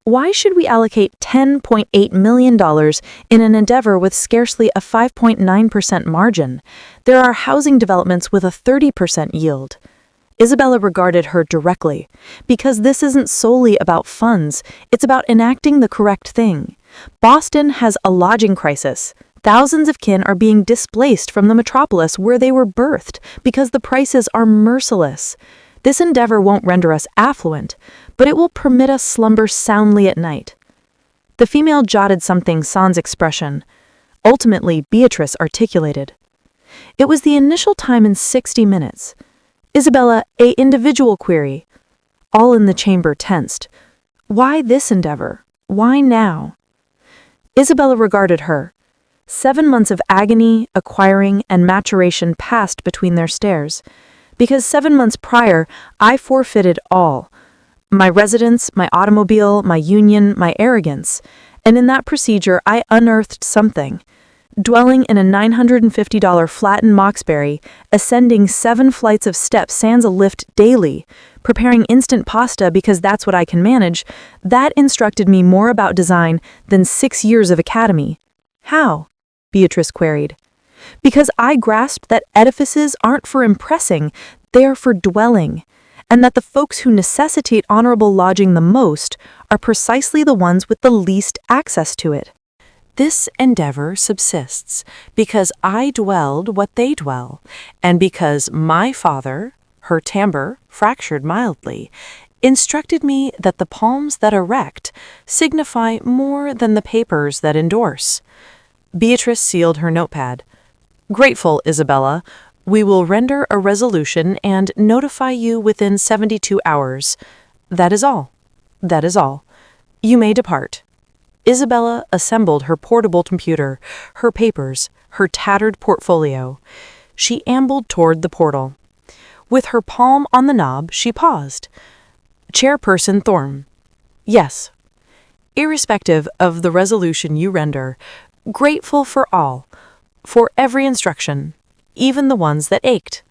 Why should we allocate $10.8 million in an endeavor with scarcely a 5.9% margin? There are housing developments with a 30% yield. Isabella regarded her directly. Because this isn't solely about funds, it's about enacting the correct thing. Boston has a lodging crisis. Thousands of kin are being displaced from the metropolis where they were birthed because the prices are merciless. This endeavor won't render us affluent, but it will permit us slumber soundly at night. The female jotted something sans expression. Ultimately, Beatrice articulated. It was the initial time in 60 minutes. Isabella, a individual query. All in the chamber tensed. Why this endeavor? Why now? Isabella regarded her. 7 months of agony, acquiring, and maturation passed between their stares. because 7 months prior, I forfeited all. My residence, my automobile, my union, my arrogance. And in that procedure, I unearthed something. Dwelling in a $950 flat in Moxbury, ascending 7 flights of steps sans a lift daily, preparing instant pasta because that's what I can manage, that instructed me more about design than 6 years of academy. How? Beatrice queried. Because I grasped that edifices aren't for impressing, they are for dwelling, and that the folks who necessitate honorable lodging the most are precisely the ones with the least access to it. This endeavor subsists because I dwelled what they dwell, and because my father, her timbre fractured mildly, instructed me that the palms that erect signify more than the papers that endorse. Beatrice sealed her notepad. Grateful, Isabella. We will render a resolution and notify you within 72 hours. That is all. That is all. You may depart. Isabella assembled her portable computer, her papers, her tattered portfolio. She ambled toward the portal. With her palm on the knob, she paused. Chairperson Thorne. Yes. Irrespective of the resolution you render, grateful for all, for every instruction, even the ones that ached.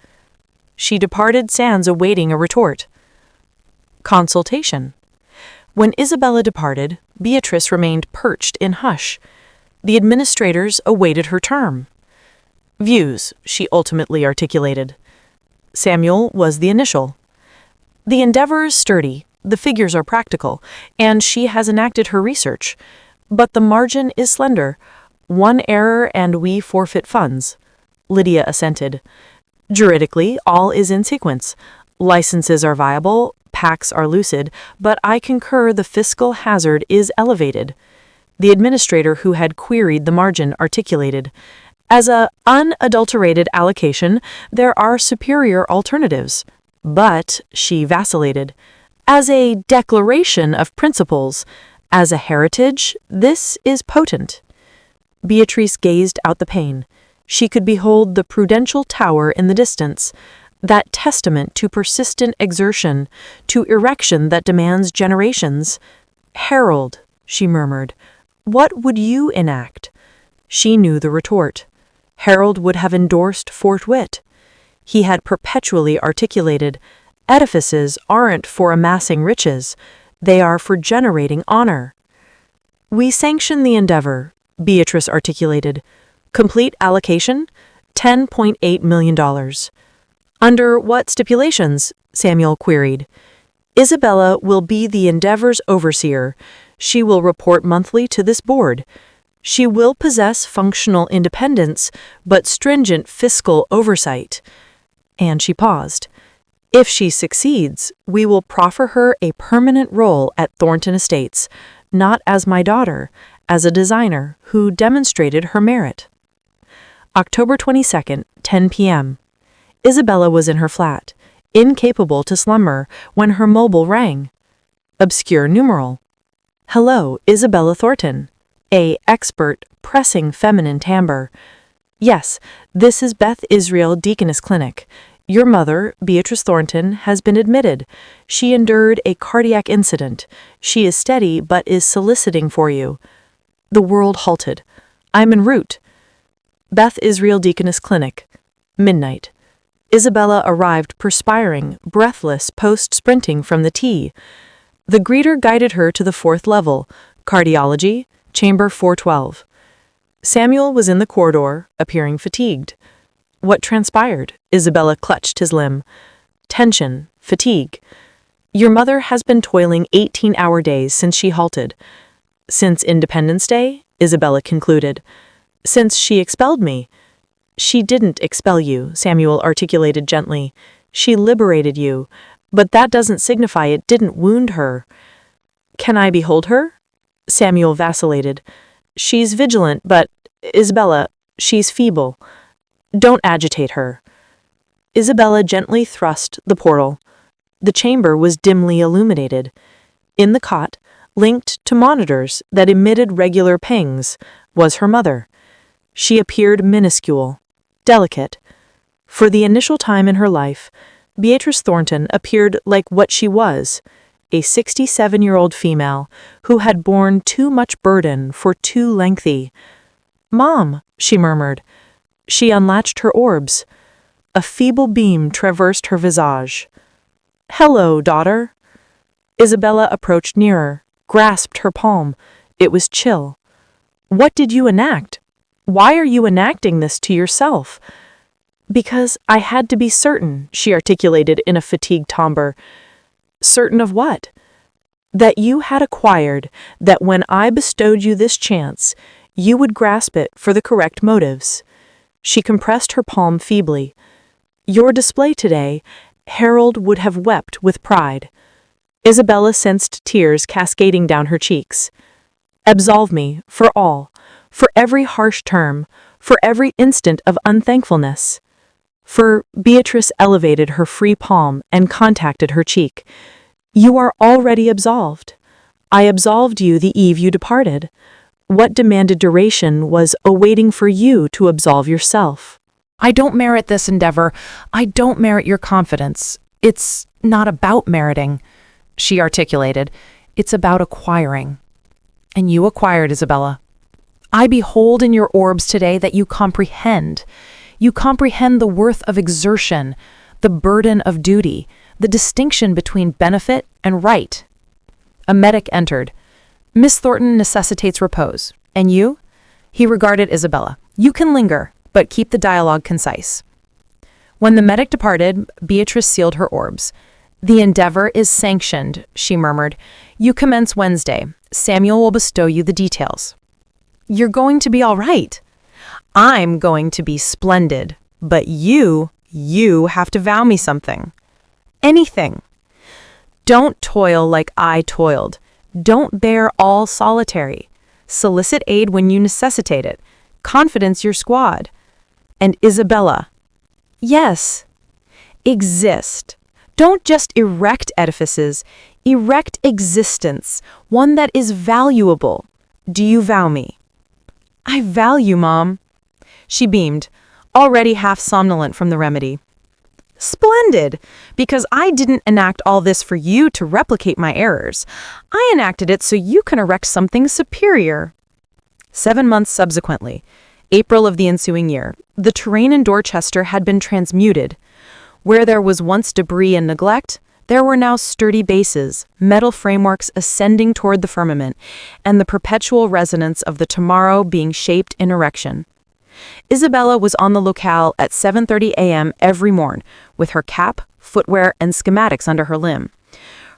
She departed sans awaiting a retort. Consultation. When Isabella departed, Beatrice remained perched in hush. The administrators awaited her term. Views, she ultimately articulated. Samuel was the initial. The endeavor is sturdy, the figures are practical, and she has enacted her research. But the margin is slender. 1 error and we forfeit funds. Lydia assented. Juridically, all is in sequence. Licenses are viable, pacts are lucid, but I concur the fiscal hazard is elevated. The administrator who had queried the margin articulated. As a unadulterated allocation, there are superior alternatives. But, she vacillated, as a declaration of principles, as a heritage, this is potent. Beatrice gazed out the pane. She could behold the prudential tower in the distance, that testament to persistent exertion, to erection that demands generations. Harold, she murmured, what would you enact? She knew the retort. Harold would have endorsed forthwith. He had perpetually articulated, edifices aren't for amassing riches, they are for generating honor. We sanction the endeavor, Beatrice articulated. Complete allocation, $10.8 million. Under what stipulations? Samuel queried. Isabella will be the endeavor's overseer. She will report monthly to this board. She will possess functional independence, but stringent fiscal oversight. And she paused. If she succeeds, we will proffer her a permanent role at Thornton Estates, not as my daughter, as a designer who demonstrated her merit. October 22nd, 10 p.m. Isabella was in her flat, incapable to slumber, when her mobile rang. Obscure numeral. Hello, Isabella Thornton. A expert, pressing feminine timbre. Yes, this is Beth Israel Deaconess Clinic. Your mother, Beatrice Thornton, has been admitted. She endured a cardiac incident. She is steady but is soliciting for you. The world halted. I'm en route. Beth Israel Deaconess Clinic. Midnight. Isabella arrived perspiring, breathless, post-sprinting from the T. The greeter guided her to the 4th level, cardiology, chamber 412. Samuel was in the corridor, appearing fatigued. What transpired? Isabella clutched his limb. Tension, fatigue. Your mother has been toiling 18-hour days since she halted. Since Independence Day, Isabella concluded. Since she expelled me. She didn't expel you, Samuel articulated gently. She liberated you, but that doesn't signify it didn't wound her. Can I behold her? Samuel vacillated. She's vigilant, but, Isabella, she's feeble. Don't agitate her. Isabella gently thrust the portal. The chamber was dimly illuminated. In the cot, linked to monitors that emitted regular pings, was her mother. She appeared minuscule, delicate. For the initial time in her life, Beatrice Thornton appeared like what she was, a 67-year-old female who had borne too much burden for too lengthy. "Mom," she murmured. She unlatched her orbs. A feeble beam traversed her visage. "Hello, daughter." Isabella approached nearer, grasped her palm. It was chill. "What did you enact? Why are you enacting this to yourself?" "Because I had to be certain," she articulated in a fatigued timbre. "Certain of what?" "That you had acquired, that when I bestowed you this chance, you would grasp it for the correct motives." She compressed her palm feebly. "Your display today, Harold would have wept with pride." Isabella sensed tears cascading down her cheeks. "Absolve me, for all, for every harsh term, for every instant of unthankfulness." Beatrice elevated her free palm and contacted her cheek. "You are already absolved. I absolved you the eve you departed. What demanded duration was awaiting for you to absolve yourself." "I don't merit this endeavor. I don't merit your confidence. It's not about meriting," she articulated. "It's about acquiring." "And you acquired, Isabella. I behold in your orbs today that you comprehend. You comprehend the worth of exertion, the burden of duty, the distinction between benefit and right." A medic entered. "Miss Thornton necessitates repose. And you?" He regarded Isabella. "You can linger, but keep the dialogue concise." When the medic departed, Beatrice sealed her orbs. "The endeavor is sanctioned," she murmured. "You commence Wednesday. Samuel will bestow you the details." "You're going to be all right." "I'm going to be splendid. But you have to vow me something. Anything. Don't toil like I toiled. Don't bear all solitary. Solicit aid when you necessitate it. Confidence your squad. And Isabella." "Yes. Exist. Don't just erect edifices. Erect existence, one that is valuable. Do you vow me?" "I value, Mom." She beamed, already half somnolent from the remedy. "Splendid! Because I didn't enact all this for you to replicate my errors. I enacted it so you can erect something superior." 7 months subsequently, April of the ensuing year, the terrain in Dorchester had been transmuted. Where there was once debris and neglect, there were now sturdy bases, metal frameworks ascending toward the firmament, and the perpetual resonance of the tomorrow being shaped in erection. Isabella was on the locale at 7:30 a.m. every morn, with her cap, footwear, and schematics under her limb.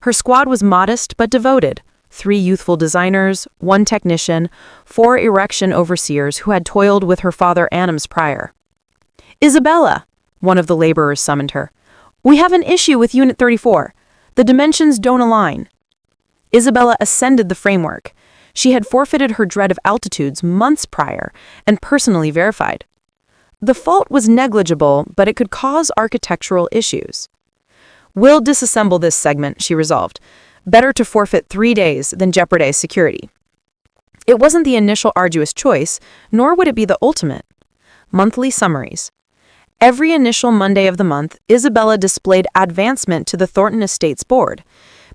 Her squad was modest but devoted. 3 youthful designers, 1 technician, 4 erection overseers who had toiled with her father annums prior. "Isabella," one of the laborers summoned her, "we have an issue with Unit 34. The dimensions don't align." Isabella ascended the framework. She had forfeited her dread of altitudes months prior and personally verified. The fault was negligible, but it could cause architectural issues. "We'll disassemble this segment," she resolved. "Better to forfeit 3 days than jeopardize security." It wasn't the initial arduous choice, nor would it be the ultimate. Monthly summaries. Every initial Monday of the month, Isabella displayed advancement to the Thornton Estates Board.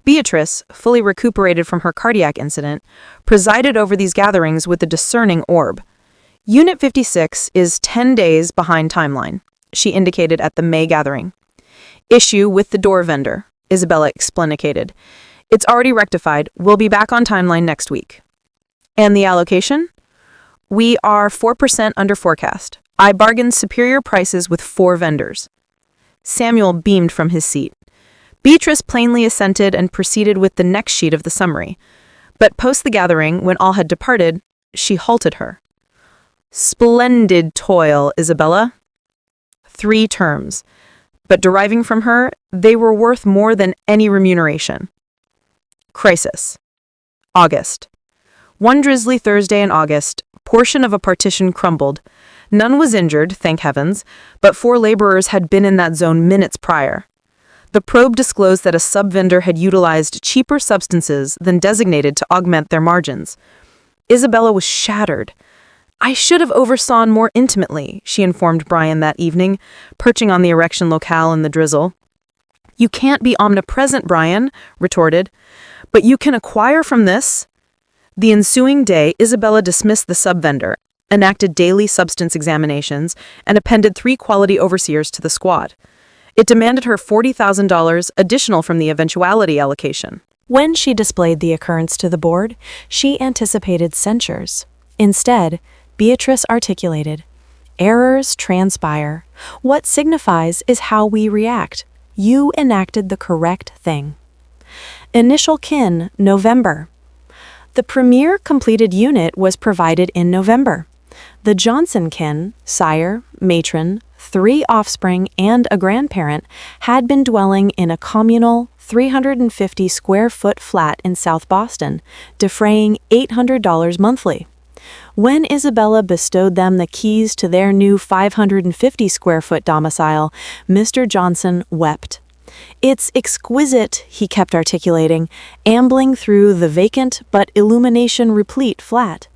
Beatrice, fully recuperated from her cardiac incident, presided over these gatherings with a discerning orb. "Unit 56 is 10 days behind timeline," she indicated at the May gathering. "Issue with the door vendor," Isabella explicated. "It's already rectified. We'll be back on timeline next week." "And the allocation?" "We are 4% under forecast. I bargained superior prices with 4 vendors." Samuel beamed from his seat. Beatrice plainly assented and proceeded with the next sheet of the summary. But post the gathering, when all had departed, she halted her. "Splendid toil, Isabella." 3 terms. But deriving from her, they were worth more than any remuneration. Crisis. August. One drizzly Thursday in August, portion of a partition crumbled. None was injured, thank heavens, but 4 laborers had been in that zone minutes prior. The probe disclosed that a sub-vendor had utilized cheaper substances than designated to augment their margins. Isabella was shattered. "I should have oversawn more intimately," she informed Brian that evening, perching on the erection locale in the drizzle. You can't be omnipresent, Brian, retorted. But you can acquire from this. The ensuing day, Isabella dismissed the sub-vendor, enacted daily substance examinations, and appended 3 quality overseers to the squad. It demanded her $40,000 additional from the eventuality allocation. When she displayed the occurrence to the board, she anticipated censures. Instead, Beatrice articulated, "Errors transpire. What signifies is how we react. You enacted the correct thing." Initial kin, November. The premier completed unit was provided in November. The Johnson kin, sire, matron, 3 offspring, and a grandparent, had been dwelling in a communal 350-square-foot flat in South Boston, defraying $800 monthly. When Isabella bestowed them the keys to their new 550-square-foot domicile, Mr. Johnson wept. "It's exquisite," he kept articulating, ambling through the vacant but illumination-replete flat.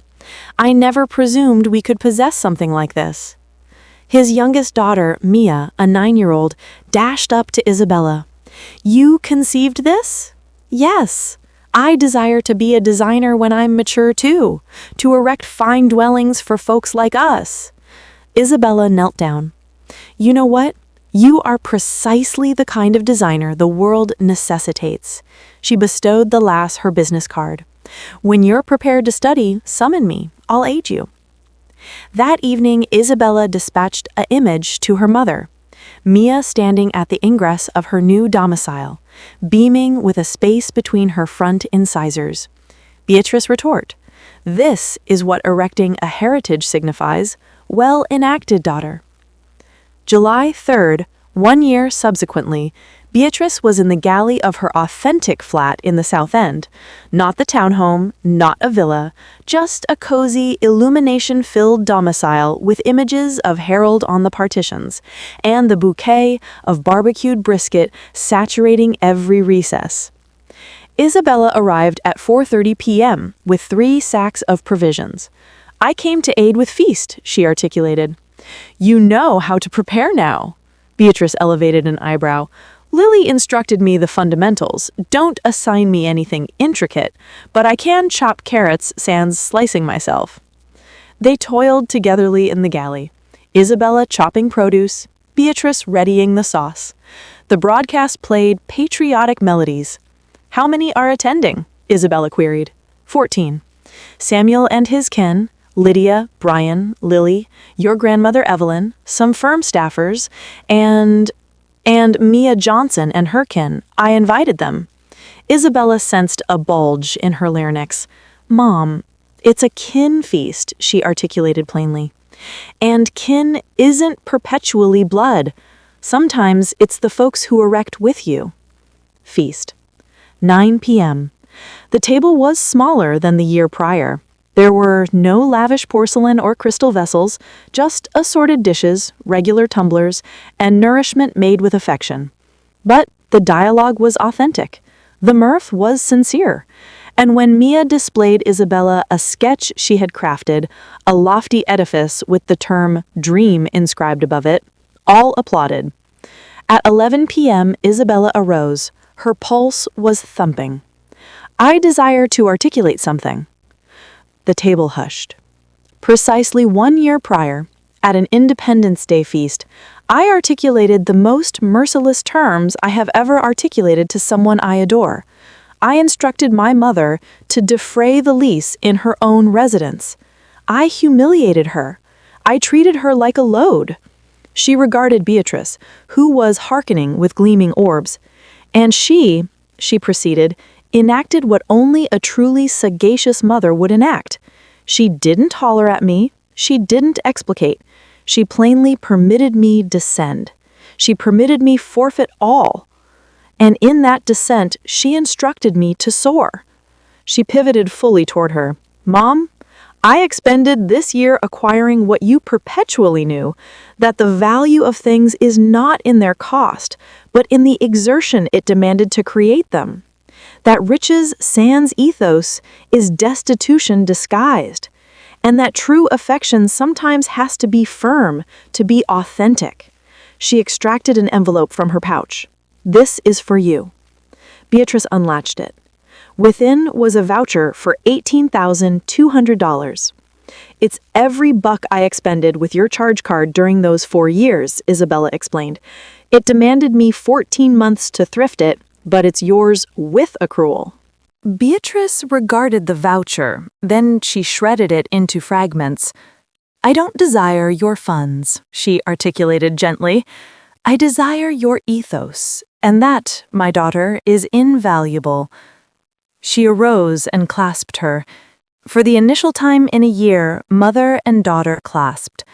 "I never presumed we could possess something like this." His youngest daughter, Mia, a 9-year-old, dashed up to Isabella. "You conceived this?" "Yes. I desire to be a designer when I'm mature too, to erect fine dwellings for folks like us." Isabella knelt down. "You know what? You are precisely the kind of designer the world necessitates." She bestowed the lass her business card. "When you're prepared to study, summon me. I'll aid you." That evening, Isabella dispatched an image to her mother, Mia standing at the ingress of her new domicile, beaming with a space between her front incisors. Beatrice retort, "This is what erecting a heritage signifies. Well enacted, daughter." July 3rd, 1 year subsequently, Beatrice was in the galley of her authentic flat in the South End. Not the townhome, not a villa, just a cozy, illumination-filled domicile with images of Harold on the partitions, and the bouquet of barbecued brisket saturating every recess. Isabella arrived at 4:30 p.m. with 3 sacks of provisions. "I came to aid with feast," she articulated. "You know how to prepare now." Beatrice elevated an eyebrow. "Lily instructed me the fundamentals. Don't assign me anything intricate, but I can chop carrots sans slicing myself." They toiled togetherly in the galley, Isabella chopping produce, Beatrice readying the sauce. The broadcast played patriotic melodies. "How many are attending?" Isabella queried. 14. "Samuel and his kin, Lydia, Brian, Lily, your grandmother Evelyn, some firm staffers, and Mia Johnson and her kin. I invited them." Isabella sensed a bulge in her larynx. "Mom, it's a kin feast," she articulated plainly. "And kin isn't perpetually blood. Sometimes it's the folks who erect with you." Feast. 9 p.m. The table was smaller than the year prior. There were no lavish porcelain or crystal vessels, just assorted dishes, regular tumblers, and nourishment made with affection. But the dialogue was authentic. The mirth was sincere. And when Mia displayed Isabella a sketch she had crafted, a lofty edifice with the term "dream" inscribed above it, all applauded. At 11 p.m., Isabella arose. Her pulse was thumping. "I desire to articulate something." The table hushed. Precisely 1 year prior, at an Independence Day feast, I articulated the most merciless terms I have ever articulated to someone I adore. I instructed my mother to defray the lease in her own residence. I humiliated her. I treated her like a load. She regarded Beatrice, who was hearkening with gleaming orbs, and she proceeded, enacted what only a truly sagacious mother would enact. She didn't holler at me. She didn't explicate. She plainly permitted me descend. She permitted me forfeit all. And in that descent, she instructed me to soar. She pivoted fully toward her. "Mom, I expended this year acquiring what you perpetually knew, that the value of things is not in their cost, but in the exertion it demanded to create them. That riches sans ethos is destitution disguised, and that true affection sometimes has to be firm, to be authentic." She extracted an envelope from her pouch. This is for you." Beatrice unlatched it. Within was a voucher for $18,200. "It's every buck I expended with your charge card during those 4 years," Isabella explained. "It demanded me 14 months to thrift it, but it's yours with accrual." Beatrice regarded the voucher, then she shredded it into fragments. "I don't desire your funds," she articulated gently. "I desire your ethos, and that, my daughter, is invaluable." She arose and clasped her. For the initial time in a year, mother and daughter clasped,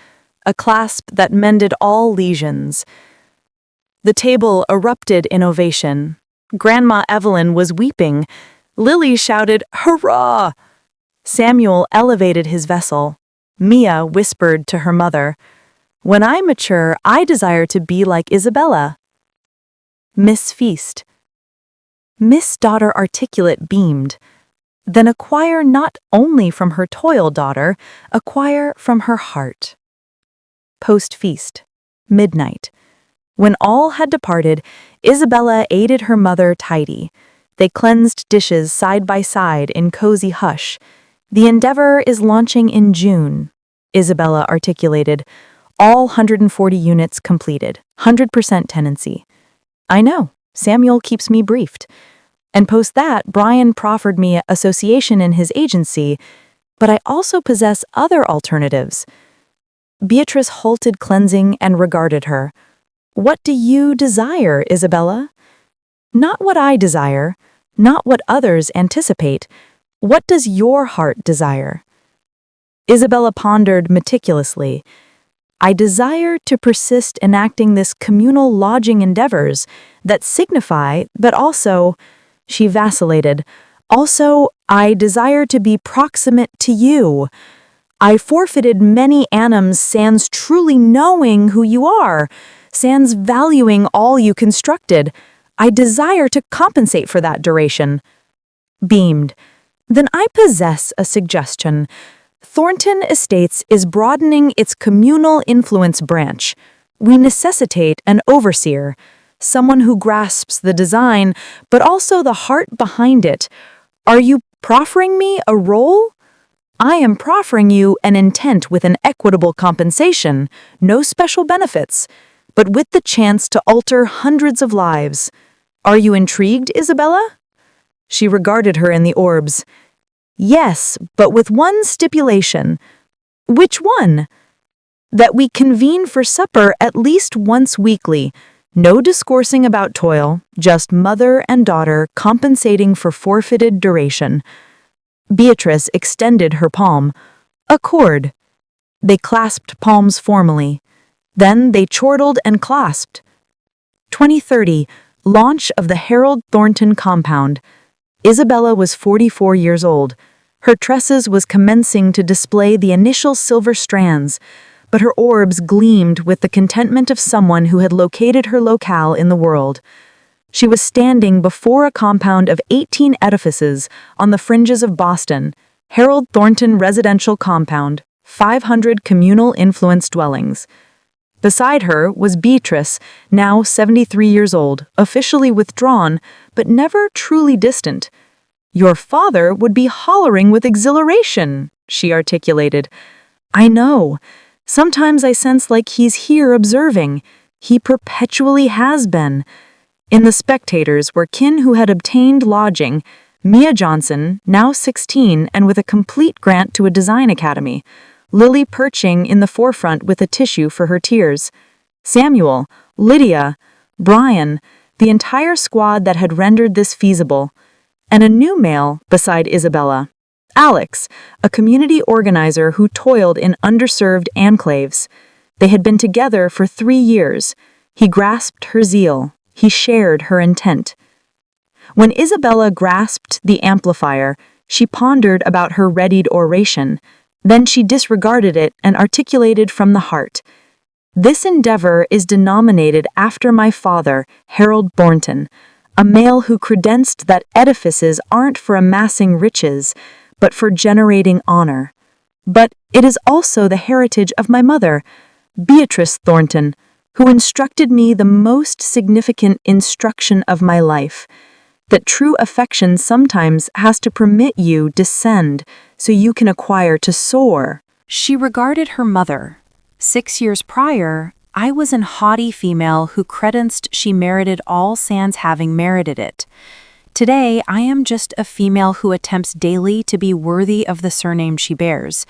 a clasp that mended all lesions. The table erupted in ovation. Grandma Evelyn was weeping. Lily shouted, "Hurrah!" Samuel elevated his vessel. Mia whispered to her mother, "When I mature, I desire to be like Isabella." Miss Feast. Miss Daughter Articulate beamed. "Then acquire not only from her toil, daughter, acquire from her heart." Post-feast. Midnight. When all had departed, Isabella aided her mother tidy. They cleansed dishes side by side in cozy hush. "The Endeavor is launching in June," Isabella articulated. "All 140 units completed, 100% tenancy." "I know, Samuel keeps me briefed." And post that, Brian proffered me association in his agency, but I also possess other alternatives. Beatrice halted cleansing and regarded her. "What do you desire, Isabella?" "Not what I desire, not what others anticipate. What does your heart desire?" Isabella pondered meticulously. "I desire to persist enacting this communal lodging endeavors that signify, but also," she vacillated, "also, I desire to be proximate to you. I forfeited many annums sans truly knowing who you are, sans valuing all you constructed. I desire to compensate for that duration." Beamed. "Then I possess a suggestion. Thornton Estates is broadening its communal influence branch. We necessitate an overseer, someone who grasps the design, but also the heart behind it. Are you proffering me a role? I am proffering you an intent with an equitable compensation, no special benefits, but with the chance to alter hundreds of lives. Are you intrigued, Isabella?" She regarded her in the orbs. "Yes, but with one stipulation." "Which one?" "That we convene for supper at least once weekly. No discoursing about toil, just mother and daughter compensating for forfeited duration." Beatrice extended her palm. "Accord." They clasped palms formally. Then they chortled and clasped. 2030, launch of the Harold Thornton compound. Isabella was 44 years old. Her tresses was commencing to display the initial silver strands, but her orbs gleamed with the contentment of someone who had located her locale in the world. She was standing before a compound of 18 edifices on the fringes of Boston, Harold Thornton Residential Compound, 500 communal influence dwellings. Beside her was Beatrice, now 73 years old, officially withdrawn, but never truly distant. "Your father would be hollering with exhilaration," she articulated. "I know. Sometimes I sense like he's here observing. He perpetually has been." In the spectators were kin who had obtained lodging, Mia Johnson, now 16 and with a complete grant to a design academy, Lily perching in the forefront with a tissue for her tears, Samuel, Lydia, Brian, the entire squad that had rendered this feasible, and a new male beside Isabella, Alex, a community organizer who toiled in underserved enclaves. They had been together for 3 years. He grasped her zeal. He shared her intent. When Isabella grasped the amplifier, she pondered about her readied oration. Then she disregarded it and articulated from the heart. "This endeavor is denominated after my father, Harold Thornton, a male who credenced that edifices aren't for amassing riches, but for generating honor. But it is also the heritage of my mother, Beatrice Thornton, who instructed me the most significant instruction of my life, that true affection sometimes has to permit you descend so you can acquire to soar. She regarded her mother. 6 years prior, I was an haughty female who credenced she merited all sans having merited it. Today, I am just a female who attempts daily to be worthy of the surname she bears.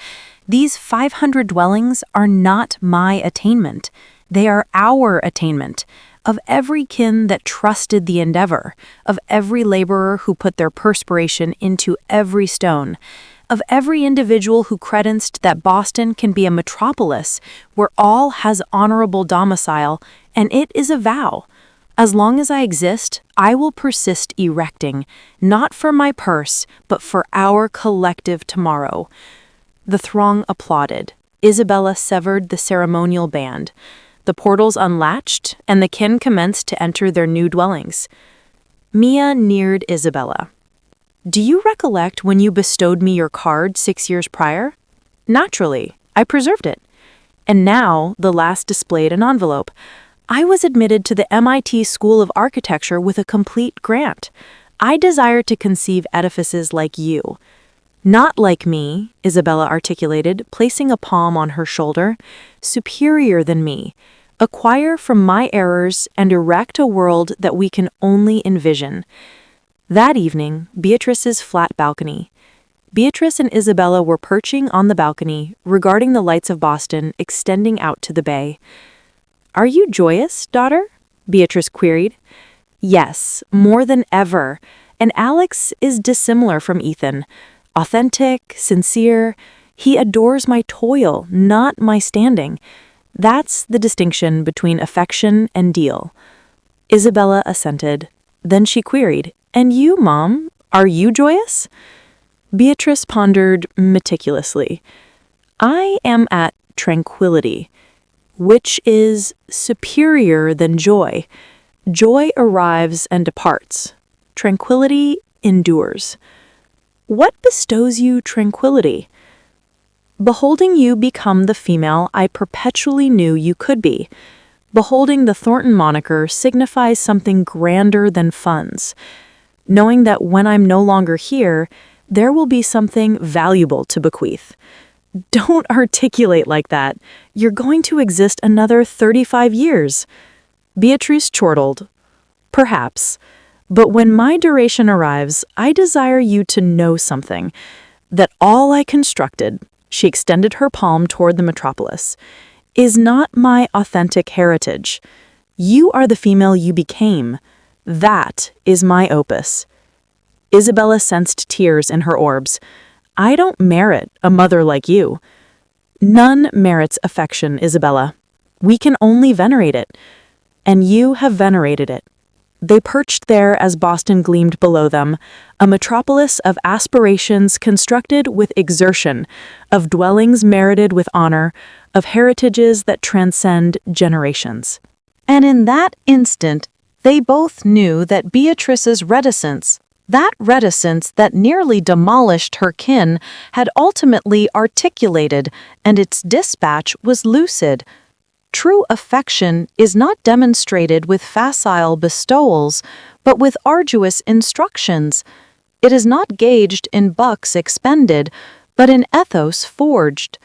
These 500 dwellings are not my attainment. They are our attainment, of every kin that trusted the endeavor, of every laborer who put their perspiration into every stone, of every individual who credenced that Boston can be a metropolis where all has honorable domicile, and it is a vow. As long as I exist, I will persist erecting, not for my purse, but for our collective tomorrow. The throng applauded. Isabella severed the ceremonial band. The portals unlatched, and the kin commenced to enter their new dwellings. Mia neared Isabella. "Do you recollect when you bestowed me your card 6 years prior?" "Naturally. I preserved it." And now the last displayed an envelope. "I was admitted to the MIT School of Architecture with a complete grant. I desire to conceive edifices like you." "Not like me," Isabella articulated, placing a palm on her shoulder. "Superior than me. Acquire from my errors and erect a world that we can only envision." That evening, Beatrice's flat balcony. Beatrice and Isabella were perching on the balcony, regarding the lights of Boston extending out to the bay. "Are you joyous, daughter?" Beatrice queried. "Yes, more than ever. And Alex is dissimilar from Ethan. Authentic, sincere. He adores my toil, not my standing. That's the distinction between affection and deal." Isabella assented. Then she queried, "And you, Mom, are you joyous?" Beatrice pondered meticulously. "I am at tranquility, which is superior than joy. Joy arrives and departs. Tranquility endures." "What bestows you tranquility?" "Beholding you become the female I perpetually knew you could be. Beholding the Thornton moniker signifies something grander than funds. Knowing that when I'm no longer here, there will be something valuable to bequeath." "Don't articulate like that. You're going to exist another 35 years. Beatrice chortled. "Perhaps. But when my duration arrives, I desire you to know something. That all I constructed," she extended her palm toward the metropolis, "is not my authentic heritage. You are the female you became. That is my opus." Isabella sensed tears in her orbs. "I don't merit a mother like you." "None merits affection, Isabella. We can only venerate it. And you have venerated it." They perched there as Boston gleamed below them, a metropolis of aspirations constructed with exertion, of dwellings merited with honor, of heritages that transcend generations. And in that instant, they both knew that Beatrice's reticence, that reticence that nearly demolished her kin, had ultimately articulated, and its dispatch was lucid. True affection is not demonstrated with facile bestowals, but with arduous instructions. It is not gauged in bucks expended, but in ethos forged.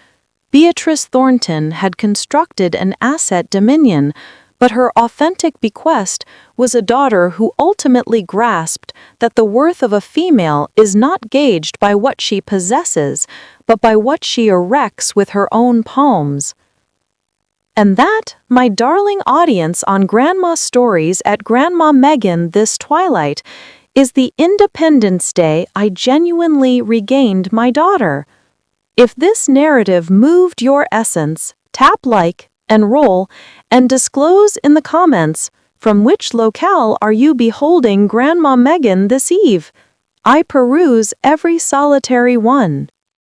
Beatrice Thornton had constructed an asset dominion, but her authentic bequest was a daughter who ultimately grasped that the worth of a female is not gauged by what she possesses, but by what she erects with her own palms. And that, my darling audience on Grandma Stories at Grandma Megan this twilight, is the Independence Day I genuinely regained my daughter. If this narrative moved your essence, tap like and roll and disclose in the comments from which locale are you beholding Grandma Megan this eve. I peruse every solitary one.